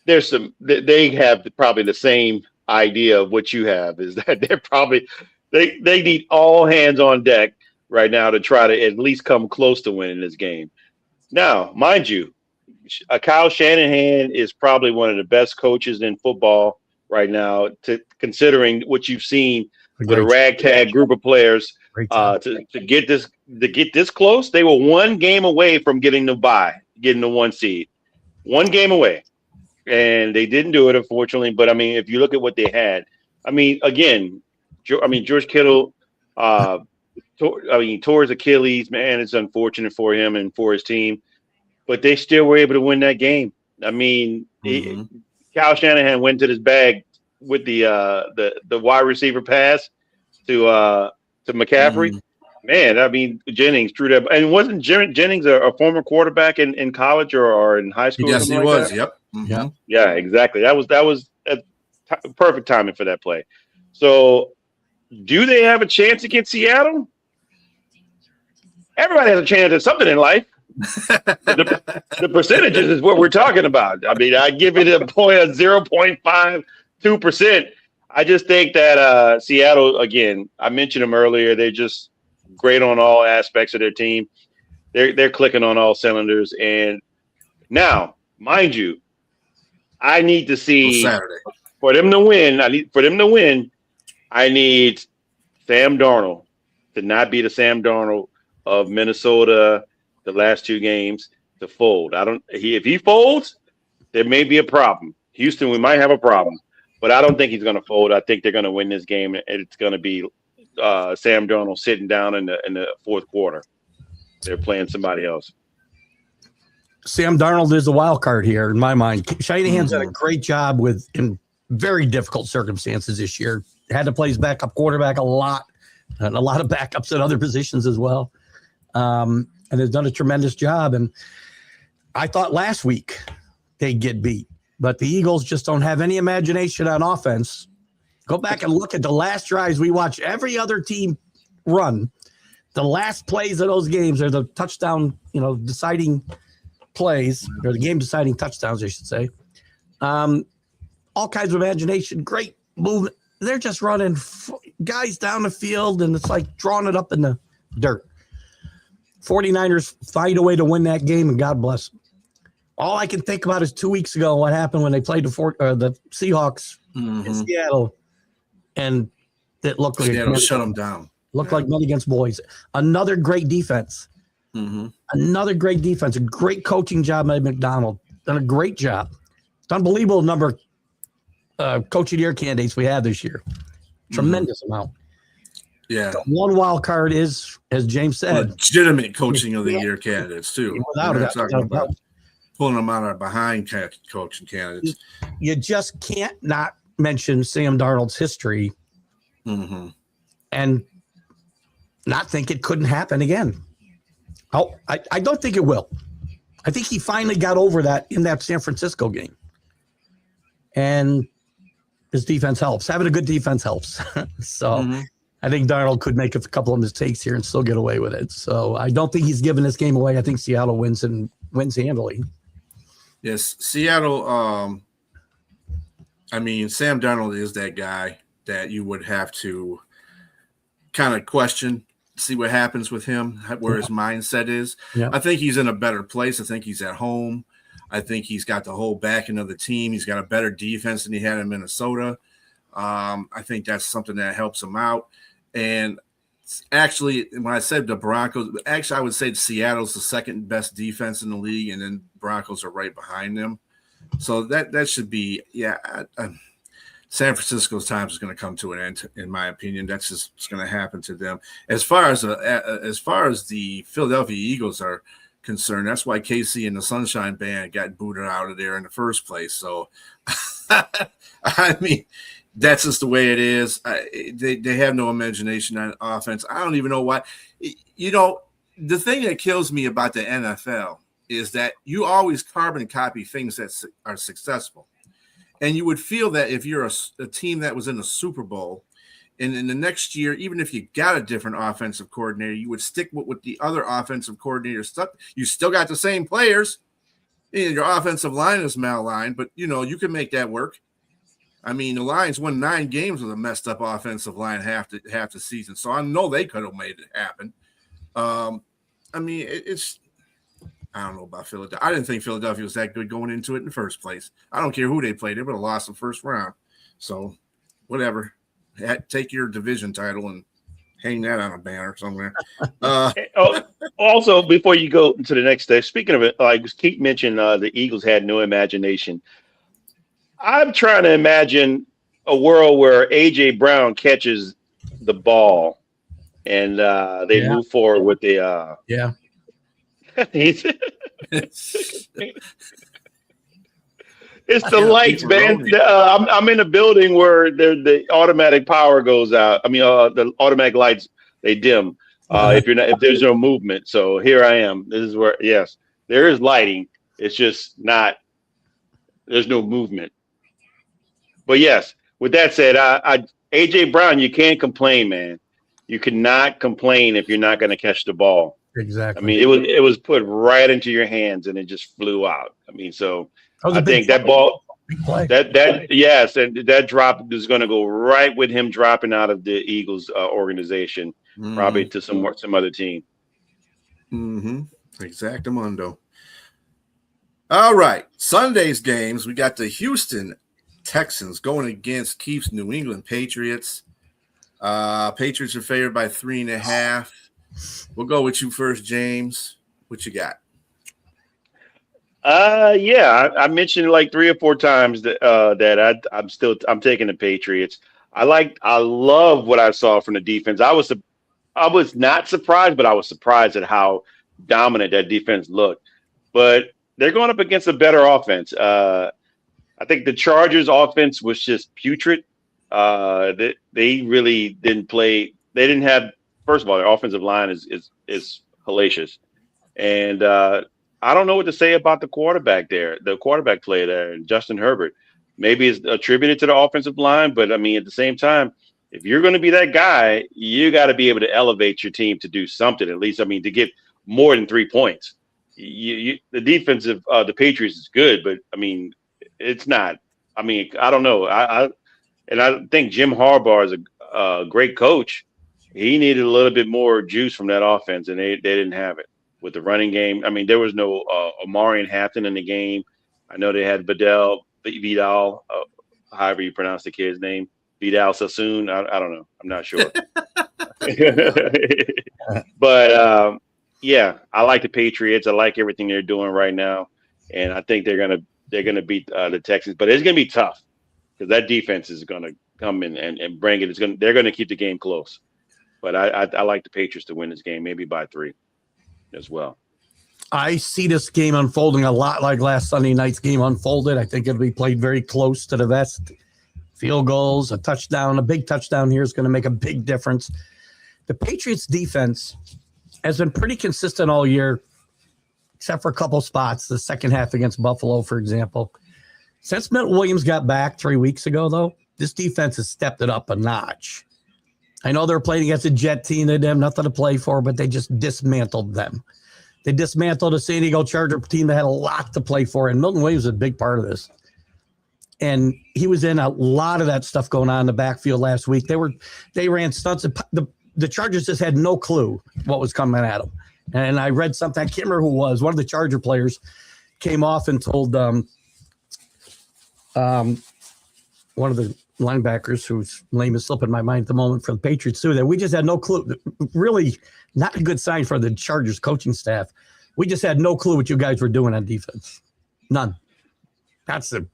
there's they have probably the same idea of what you have, is that they're probably they need all hands on deck right now to try to at least come close to winning this game. Now, mind you, Kyle Shanahan is probably one of the best coaches in football right now, considering what you've seen with a ragtag group of players. To get this close. They were one game away from getting the one seed. One game away. And they didn't do it, unfortunately. But I mean, if you look at what they had, I mean, again, George Kittle, tore his Achilles. Man, it's unfortunate for him and for his team. But they still were able to win that game. I mean, Kyle Shanahan went to his bag with the wide receiver pass to McCaffrey. Man, I mean, Jennings threw that. And wasn't Jennings a former quarterback in college or in high school? Yes, he was. Yep. Yeah. Yeah, exactly. That was perfect timing for that play. So, do they have a chance against Seattle? Everybody has a chance at something in life. The percentages is what we're talking about. I mean, I give it a point of 0.52%. I just think that Seattle, again, I mentioned them earlier. They're just great on all aspects of their team. They're clicking on all cylinders. And now, mind you, I need to see Saturday for them to win. I need Sam Darnold to not be the Sam Darnold of Minnesota the last two games to fold. If he folds, there may be a problem. Houston, we might have a problem. But I don't think he's going to fold. I think they're going to win this game, and it's going to be Sam Darnold sitting down in the fourth quarter. They're playing somebody else. Sam Darnold is a wild card here in my mind. Shanahan's done a great job in very difficult circumstances this year. Had to play his backup quarterback a lot, and a lot of backups at other positions as well, and has done a tremendous job. And I thought last week they'd get beat. But the Eagles just don't have any imagination on offense. Go back and look at the last drives we watch every other team run. The last plays of those games are the touchdown, deciding plays, or the game-deciding touchdowns, I should say. All kinds of imagination, great movement. They're just running guys down the field, and it's like drawing it up in the dirt. 49ers find a way to win that game, and God bless them. All I can think about is 2 weeks ago what happened when they played the Seahawks in Seattle, and it looked like Seattle shut them down. Looked like men against boys. Another great defense. Another great defense. A great coaching job by McDonald. Done a great job. It's unbelievable number of coach of the year candidates we have this year. Tremendous amount. Yeah. The one wild card is, as James said, legitimate coaching of the year candidates too. Without a pulling them out of behind coaching candidates. You just can't not mention Sam Darnold's history and not think it couldn't happen again. I don't think it will. I think he finally got over that in that San Francisco game. And his defense helps. Having a good defense helps. So I think Darnold could make a couple of mistakes here and still get away with it. So I don't think he's giving this game away. I think Seattle wins handily. Yes, Seattle. Sam Darnold is that guy that you would have to kind of question, see what happens with him, where his mindset is. Yeah. I think he's in a better place. I think he's at home. I think he's got the whole backing of the team. He's got a better defense than he had in Minnesota. I think that's something that helps him out. And actually, when I said the Broncos, I would say Seattle's the second best defense in the league, and then Broncos are right behind them. So that should be, San Francisco's time is going to come to an end, in my opinion. That's just what's going to happen to them. As far as the Philadelphia Eagles are concerned, that's why KC and the Sunshine Band got booted out of there in the first place. So, that's just the way it is. They have no imagination on offense. I don't even know why. The thing that kills me about the NFL is that you always carbon copy things that are successful. And you would feel that if you're a team that was in the Super Bowl, and in the next year, even if you got a different offensive coordinator, you would stick with the other offensive coordinator stuff. You still got the same players. Your offensive line is malaligned, but, you can make that work. I mean, the Lions won 9 games with a messed up offensive line half the season, so I know they could have made it happen. I mean, I don't know about Philadelphia. I didn't think Philadelphia was that good going into it in the first place. I don't care who they played. They would have lost the first round. So, whatever. Take your division title and hang that on a banner somewhere. Also, before you go to the next step, speaking of it, like Keith mentioned, the Eagles had no imagination. I'm trying to imagine a world where A.J. Brown catches the ball and they move forward with the It's the lights, man. I'm in a building where the automatic power goes out. I mean, the automatic lights, they dim if there's no movement. So here I am. This is where, yes, there is lighting. It's just there's no movement. But yes, with that said, AJ Brown, you can't complain, man. You cannot complain if you're not going to catch the ball. Exactly. I mean, it was put right into your hands and it just flew out. I mean, so I think that ball, yes, and that drop is going to go right with him dropping out of the Eagles organization, probably to some other team. Exactamundo. All right, Sunday's games. We got the Houston Texans going against Keith's New England Patriots. Patriots are favored by 3.5. We'll go with you first, James. What you got? I mentioned like 3 or 4 times that I'm taking the Patriots. I love what I saw from the defense. I was not surprised, but I was surprised at how dominant that defense looked. But they're going up against a better offense. I think the Chargers offense was just putrid. They really didn't play. They didn't have, first of all, their offensive line is hellacious. And I don't know what to say about the quarterback play there, Justin Herbert. Maybe it's attributed to the offensive line, but I mean, at the same time, if you're going to be that guy, you got to be able to elevate your team to do something, at least, I mean, to get more than 3 points. The defense of the Patriots is good, but I mean, it's not. I mean, I don't know. I think Jim Harbaugh is a great coach. He needed a little bit more juice from that offense, and they didn't have it with the running game. I mean, there was no Omarion Hampton in the game. I know they had Vidal, however you pronounce the kid's name, Vidal Sassoon. I don't know. I'm not sure. But yeah, I like the Patriots. I like everything they're doing right now, and I think they're gonna beat the Texans. But it's gonna be tough because that defense is gonna come in and bring it. They're gonna keep the game close. But I like the Patriots to win this game, maybe by 3 as well. I see this game unfolding a lot like last Sunday night's game unfolded. I think it'll be played very close to the vest. Field goals, a touchdown, a big touchdown here is going to make a big difference. The Patriots defense has been pretty consistent all year, except for a couple spots, the second half against Buffalo, for example. Since Milt Williams got back 3 weeks ago, though, this defense has stepped it up a notch. I know they're playing against a Jet team. They didn't have nothing to play for, but they just dismantled them. They dismantled a San Diego Charger team that had a lot to play for, and Milton Williams is a big part of this. And he was in a lot of that stuff going on in the backfield last week. They ran stunts. The Chargers just had no clue what was coming at them. And I read something, I can't remember who it was. One of the Charger players came off and told one of the linebackers, whose name is slipping my mind at the moment, for the Patriots too, that we just had no clue. Really not a good sign for the Chargers coaching staff. We just had no clue what you guys were doing on defense. None. That's a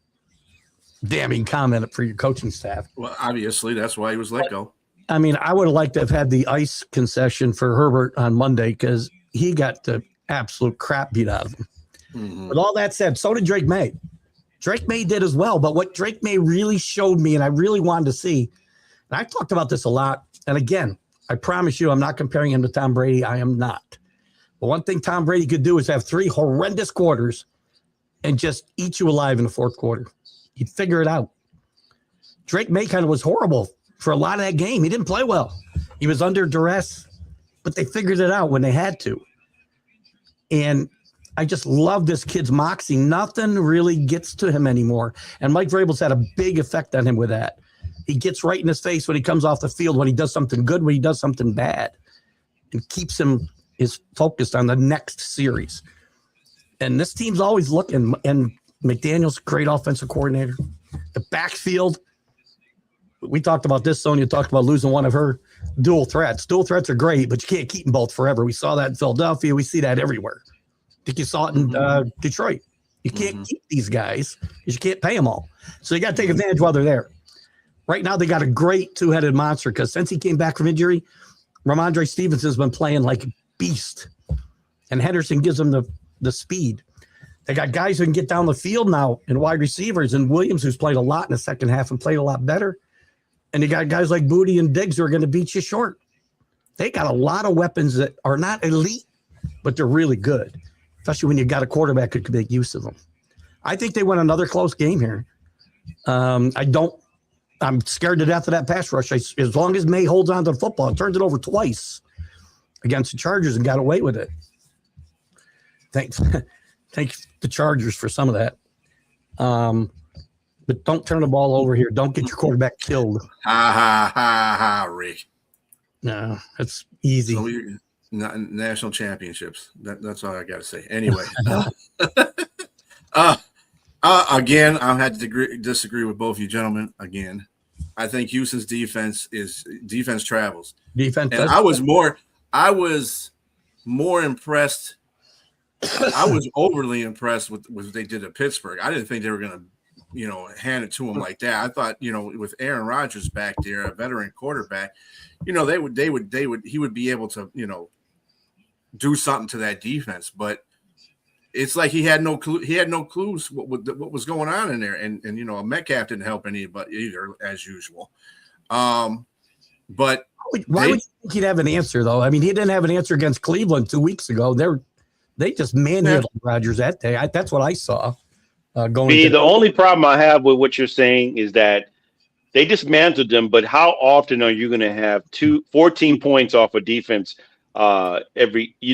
damning comment for your coaching staff. Well, obviously, that's why he was let go. I mean, I would have liked to have had the ice concession for Herbert on Monday because he got the absolute crap beat out of him. Mm-hmm. With all that said, so did Drake May. Drake May did as well, but what Drake May really showed me, and I really wanted to see, and I talked about this a lot, and again, I promise you I'm not comparing him to Tom Brady. I am not. But one thing Tom Brady could do is have 3 horrendous quarters and just eat you alive in the fourth quarter. He'd figure it out. Drake May kind of was horrible for a lot of that game. He didn't play well. He was under duress, but they figured it out when they had to. And I just love this kid's moxie. Nothing really gets to him anymore. And Mike Vrabel's had a big effect on him with that. He gets right in his face when he comes off the field, when he does something good, when he does something bad, and keeps him focused on the next series. And this team's always looking, and McDaniel's a great offensive coordinator. The backfield, we talked about this. Sonia talked about losing one of her dual threats. Dual threats are great, but you can't keep them both forever. We saw that in Philadelphia. We see that everywhere. I think you saw it in Detroit. You can't keep these guys because you can't pay them all. So you got to take advantage while they're there. Right now, they got a great two-headed monster because since he came back from injury, Ramondre Stevenson's been playing like a beast. And Henderson gives him the speed. They got guys who can get down the field now and wide receivers, and Williams, who's played a lot in the second half and played a lot better. And they got guys like Booty and Diggs who are going to beat you short. They got a lot of weapons that are not elite, but they're really good, especially when you got a quarterback who could make use of them. I think they win another close game here. I'm scared to death of that pass rush. As long as May holds on to the football and turns it over twice against the Chargers and got away with it. Thank the Chargers for some of that. But don't turn the ball over here. Don't get your quarterback killed. Ha, Rick. No, that's easy. So national championships. That's all I got to say. Anyway. Again, I had to disagree with both you gentlemen again. I think Houston's defense travels. Defense. And I was more impressed. I was overly impressed with what they did at Pittsburgh. I didn't think they were going to, hand it to them like that. I thought, with Aaron Rodgers back there, a veteran quarterback, he would be able to, do something to that defense. But it's like he had no clue. He had no clues what was going on in there, and Metcalf didn't help anybody either, as usual. But why would you think he'd have an answer though? I mean, he didn't have an answer against Cleveland 2 weeks ago. They just manhandled Rodgers that day. That's what I saw. The only problem I have with what you're saying is that they dismantled them, but how often are you going to have 14 points off of defense? You're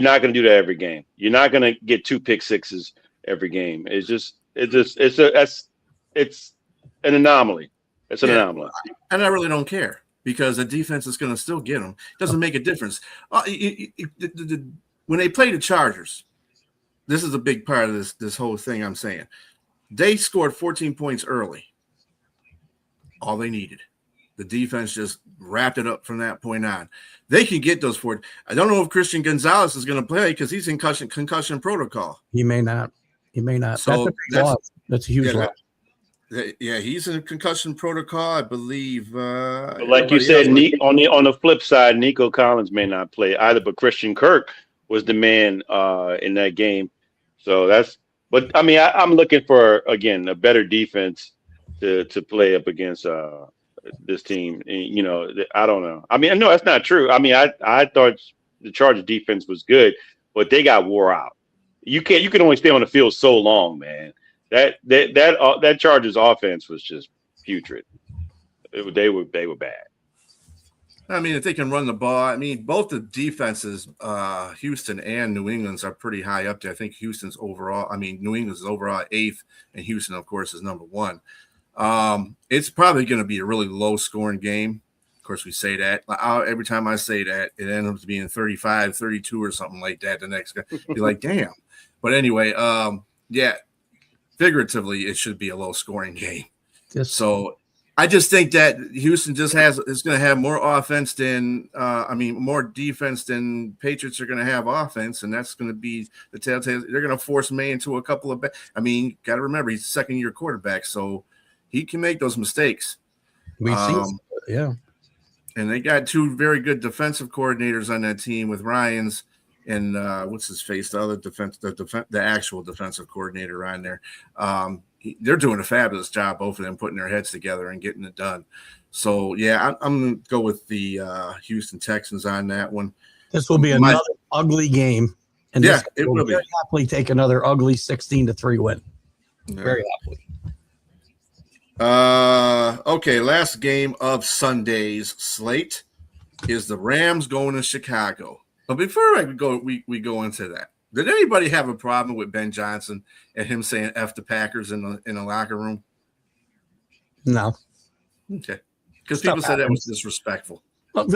not going to do that every game. You're not going to get 2 pick sixes every game. It's an anomaly. It's an anomaly. And I really don't care because the defense is going to still get them. It doesn't make a difference. When they play the Chargers, this is a big part of this whole thing I'm saying. They scored 14 points early. All they needed. The defense just wrapped it up from that point on. They can get those 4. I don't know if Christian Gonzalez is going to play because he's in concussion protocol. He may not. So that's a huge loss. Yeah, he's in concussion protocol, I believe. Like you said, on the flip side, Nico Collins may not play either, but Christian Kirk was the man in that game. So but I mean, I'm looking for, again, a better defense to play up against this team. And, I don't know. I mean, no, that's not true. I mean, I thought the Chargers defense was good, but they got wore out. You can only stay on the field so long, man. That Chargers offense was just putrid. They were bad. I mean, if they can run the ball, I mean, both the defenses, Houston and New England's are pretty high up there. I think New England's overall 8th, and Houston, of course, is number 1. It's probably going to be a really low-scoring game. Of course, we say that. Every time I say that, it ends up being 35, 32 or something like that. The next guy, you're like, damn. But anyway, figuratively, it should be a low-scoring game. Yes. So I just think that Houston is going to have more offense than more defense than Patriots are going to have offense, and that's going to be the telltale. They're going to force May into a couple of. Got to remember he's a second-year quarterback, so he can make those mistakes. We've seen, yeah. And they got 2 very good defensive coordinators on that team with Ryans and what's his face, the other the actual defensive coordinator on there. They're doing a fabulous job, both of them, putting their heads together and getting it done. So, yeah, I'm going to go with the Houston Texans on that one. This will be another ugly game, And Yeah, this guy it will be. very happily take another ugly 16-3 win. Yeah. Very happily. Okay, last game of Sunday's slate is the Rams going to Chicago. But before we go into that, did anybody have a problem with Ben Johnson and him saying "F the Packers" in the locker room? No. Okay, because people said that was disrespectful. Well,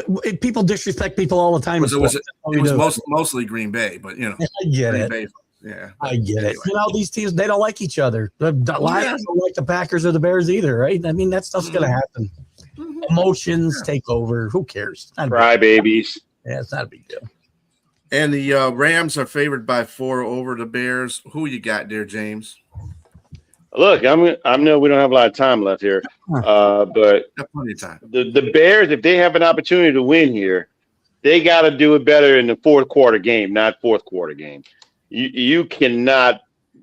people disrespect people all the time. It was mostly Green Bay, but you know, I get Green it. Bay, yeah, I get anyway. it. You know, these teams, they don't like each other. The Lions don't like the Packers or the Bears either, right? I mean, that stuff's going to happen. Emotions take over. Who cares? Cry babies. Yeah, it's not a big deal. And the Rams are favored by 4 over the Bears. Who you got there, James? Look, I know we don't have a lot of time left here, but Got plenty of time. the Bears, if they have an opportunity to win here, they got to do it better in the fourth quarter game, not fourth quarter game. You cannot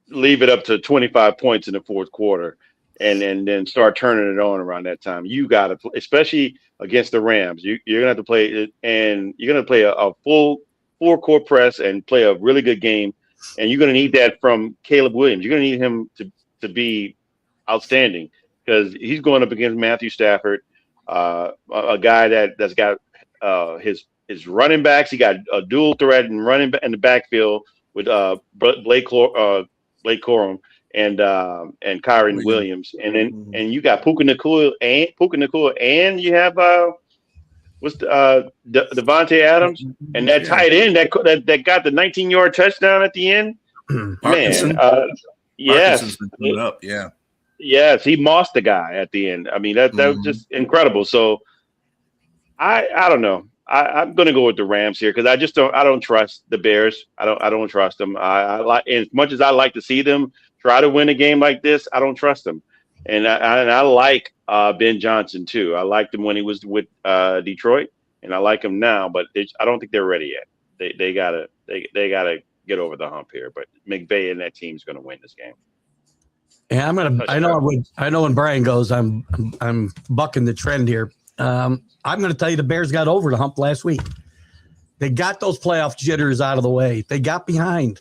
leave it up to 25 points in the fourth quarter and then start turning it on around that time. You got to, especially against the Rams, you're going to have to play it, and you're going to play a full court press and play a really good game. And you're going to need that from Caleb Williams. You're going to need him to be outstanding because he's going up against Matthew Stafford, a guy that's got his running backs. He got a dual threat and running back in the backfield with Blake Corum and Kyron Williams, and then and you got Puka Nacua and you have Devontae Adams and that tight end that got the 19-yard touchdown at the end. Man, yes, been up, yeah. Yes, he mossed the guy at the end. I mean, that was just incredible. So I don't know. I'm going to go with the Rams here because I don't trust the Bears. I don't trust them. I like, as much as I like to see them try to win a game like this, I don't trust them. And I like Ben Johnson too. I liked him when he was with Detroit, and I like him now. But I don't think they're ready yet. They gotta get over the hump here. But McVay and that team's going to win this game. Yeah, I know when Brian goes, I'm bucking the trend here. I'm going to tell you the Bears got over the hump last week. They got those playoff jitters out of the way. They got behind.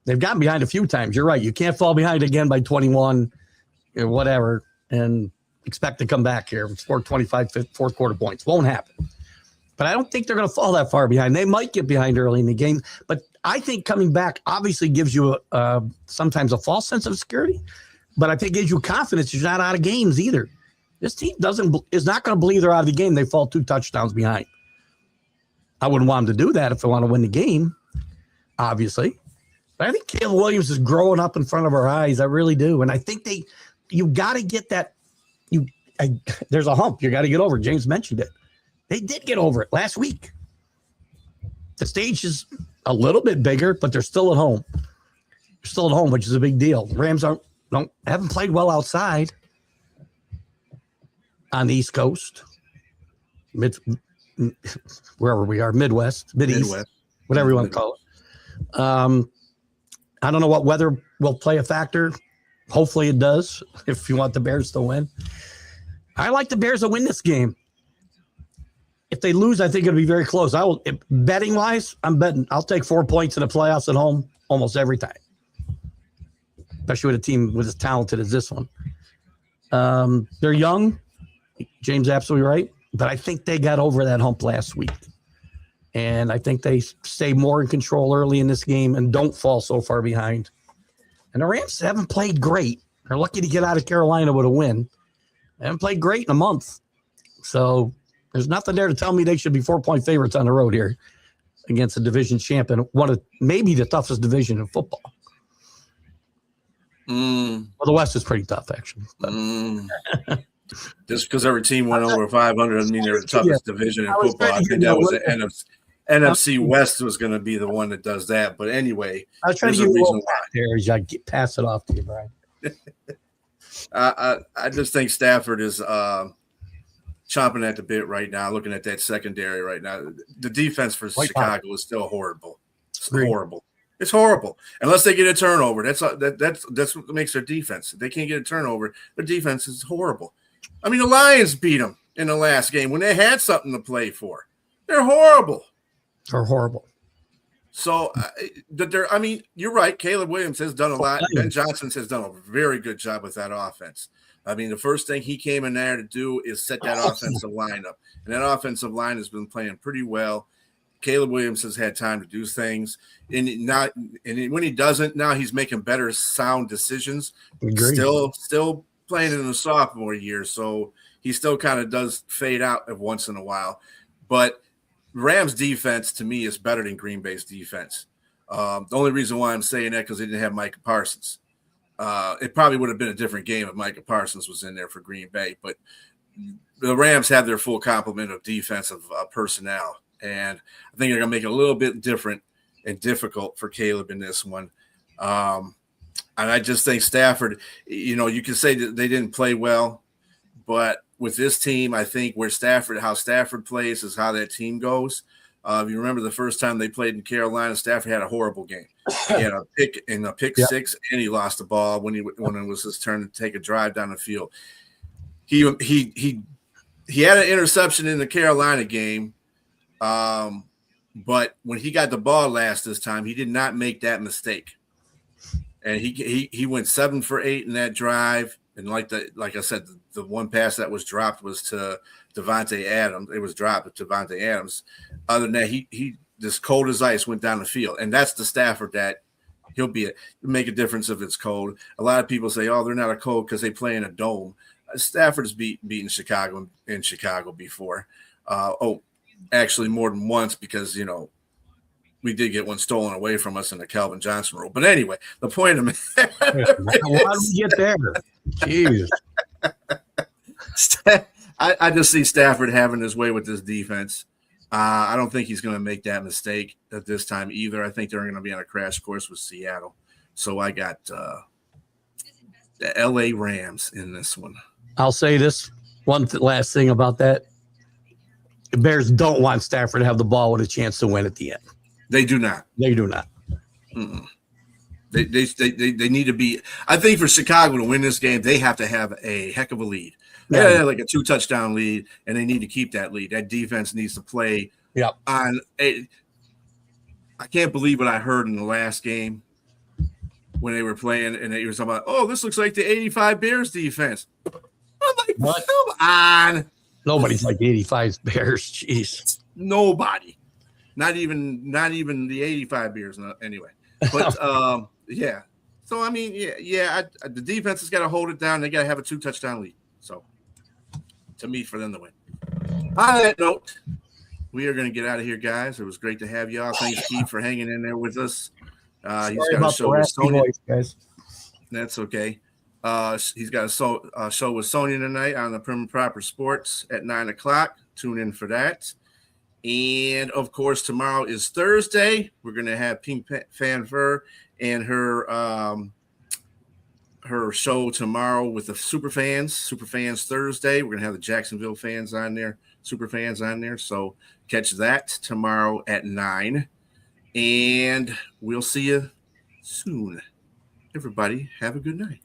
They've gotten behind a few times. You're right. You can't fall behind again by 21 or whatever and expect to come back here and score 25 fourth quarter points. Won't happen. But I don't think they're going to fall that far behind. They might get behind early in the game. But I think coming back obviously gives you sometimes a false sense of security. But I think it gives you confidence you're not out of games either. This team is not going to believe they're out of the game. They fall 2 touchdowns behind. I wouldn't want them to do that if they want to win the game, obviously. But I think Caleb Williams is growing up in front of our eyes. I really do. And I think you got to get that. There's a hump you got to get over. James mentioned it. They did get over it last week. The stage is a little bit bigger, but they're still at home. They're still at home, which is a big deal. The Rams haven't played well outside. On the East Coast, wherever we are, Midwest, Mideast, whatever you want to call it. I don't know what weather will play a factor. Hopefully it does if you want the Bears to win. I like the Bears to win this game. If they lose, I think it'll be very close. Betting-wise, I'm betting. I'll take 4 points in the playoffs at home almost every time, especially with a team as talented as this one. They're young. James absolutely right, but I think they got over that hump last week, and I think they stay more in control early in this game and don't fall so far behind. And the Rams haven't played great. They're lucky to get out of Carolina with a win. They haven't played great in a month, so there's nothing there to tell me they should be 4-point favorites on the road here against a division champion, one of maybe the toughest division in football. Well, the West is pretty tough, actually. Just because every team went over 500 doesn't mean they're the toughest division in football. I think that was the NFC West was going to be the one that does that. But anyway, I was trying to get a reason why. There, I pass it off to you, Brian. I just think Stafford is chomping at the bit right now. Looking at that secondary right now, the defense for Chicago is still horrible. It's horrible. It's horrible. Unless they get a turnover, that's what makes their defense. If they can't get a turnover, their defense is horrible. I mean, the Lions beat them in the last game when they had something to play for. They're horrible. They're horrible. So, I mean, you're right. Caleb Williams has done a lot. Ben Johnson has done a very good job with that offense. I mean, the first thing he came in there to do is set that offensive lineup, and that offensive line has been playing pretty well. Caleb Williams has had time to do things, and when he doesn't, now he's making better sound decisions. Agreed. Still playing in the sophomore year, so he still kind of does fade out once in a while. But Rams defense to me is better than Green Bay's defense. The only reason why I'm saying that because they didn't have Micah Parsons. It probably would have been a different game if Micah Parsons was in there for Green Bay, but the Rams have their full complement of defensive personnel. And I think they're going to make it a little bit different and difficult for Caleb in this one. And I just think Stafford, you can say that they didn't play well, but with this team, I think how Stafford plays is how that team goes. If you remember the first time they played in Carolina, Stafford had a horrible game. He had a pick six, and he lost the ball when it was his turn to take a drive down the field. He had an interception in the Carolina game. But when he got the ball this time, he did not make that mistake. And he went 7 for 8 in that drive. And like I said, the one pass that was dropped was to Devontae Adams. It was dropped to Devontae Adams. Other than that, he just cold as ice went down the field. And that's the Stafford that he'll make a difference if it's cold. A lot of people say, oh, they're not a cold because they play in a dome. Stafford's beaten Chicago in Chicago before. Actually more than once because, we did get one stolen away from us in the Calvin Johnson rule. But anyway, the point of it. Why did we get there? Jeez. I just see Stafford having his way with this defense. I don't think he's going to make that mistake at this time either. I think they're going to be on a crash course with Seattle. So I got the LA Rams in this one. I'll say this one last thing about that. The Bears don't want Stafford to have the ball with a chance to win at the end. They do not. They do not. Mm-mm. They need to be. I think for Chicago to win this game, they have to have a heck of a lead. Yeah, like a 2-touchdown lead, and they need to keep that lead. That defense needs to play. Yep. I can't believe what I heard in the last game when they were playing, and they were talking about, oh, this looks like the '85 Bears defense. I'm like, what? Come on. Nobody's like 85 Bears. Jeez. Nobody. Not even the 85 Bears. Anyway. But yeah. So I mean, the defense has got to hold it down. They got to have a 2-touchdown lead. So to me, for them to win. On that note, we are going to get out of here, guys. It was great to have y'all. Thanks, Keith, for hanging in there with us. He's got a show with Sonia. Guys. That's okay. He's got a show with Sonia tonight on the Prim and Proper Sports at 9:00. Tune in for that. And of course, tomorrow is Thursday. We're going to have Pink Fanfare and her show tomorrow with the Superfans Thursday. We're going to have the Jacksonville fans on there, Superfans on there. So catch that tomorrow at 9. And we'll see you soon. Everybody, have a good night.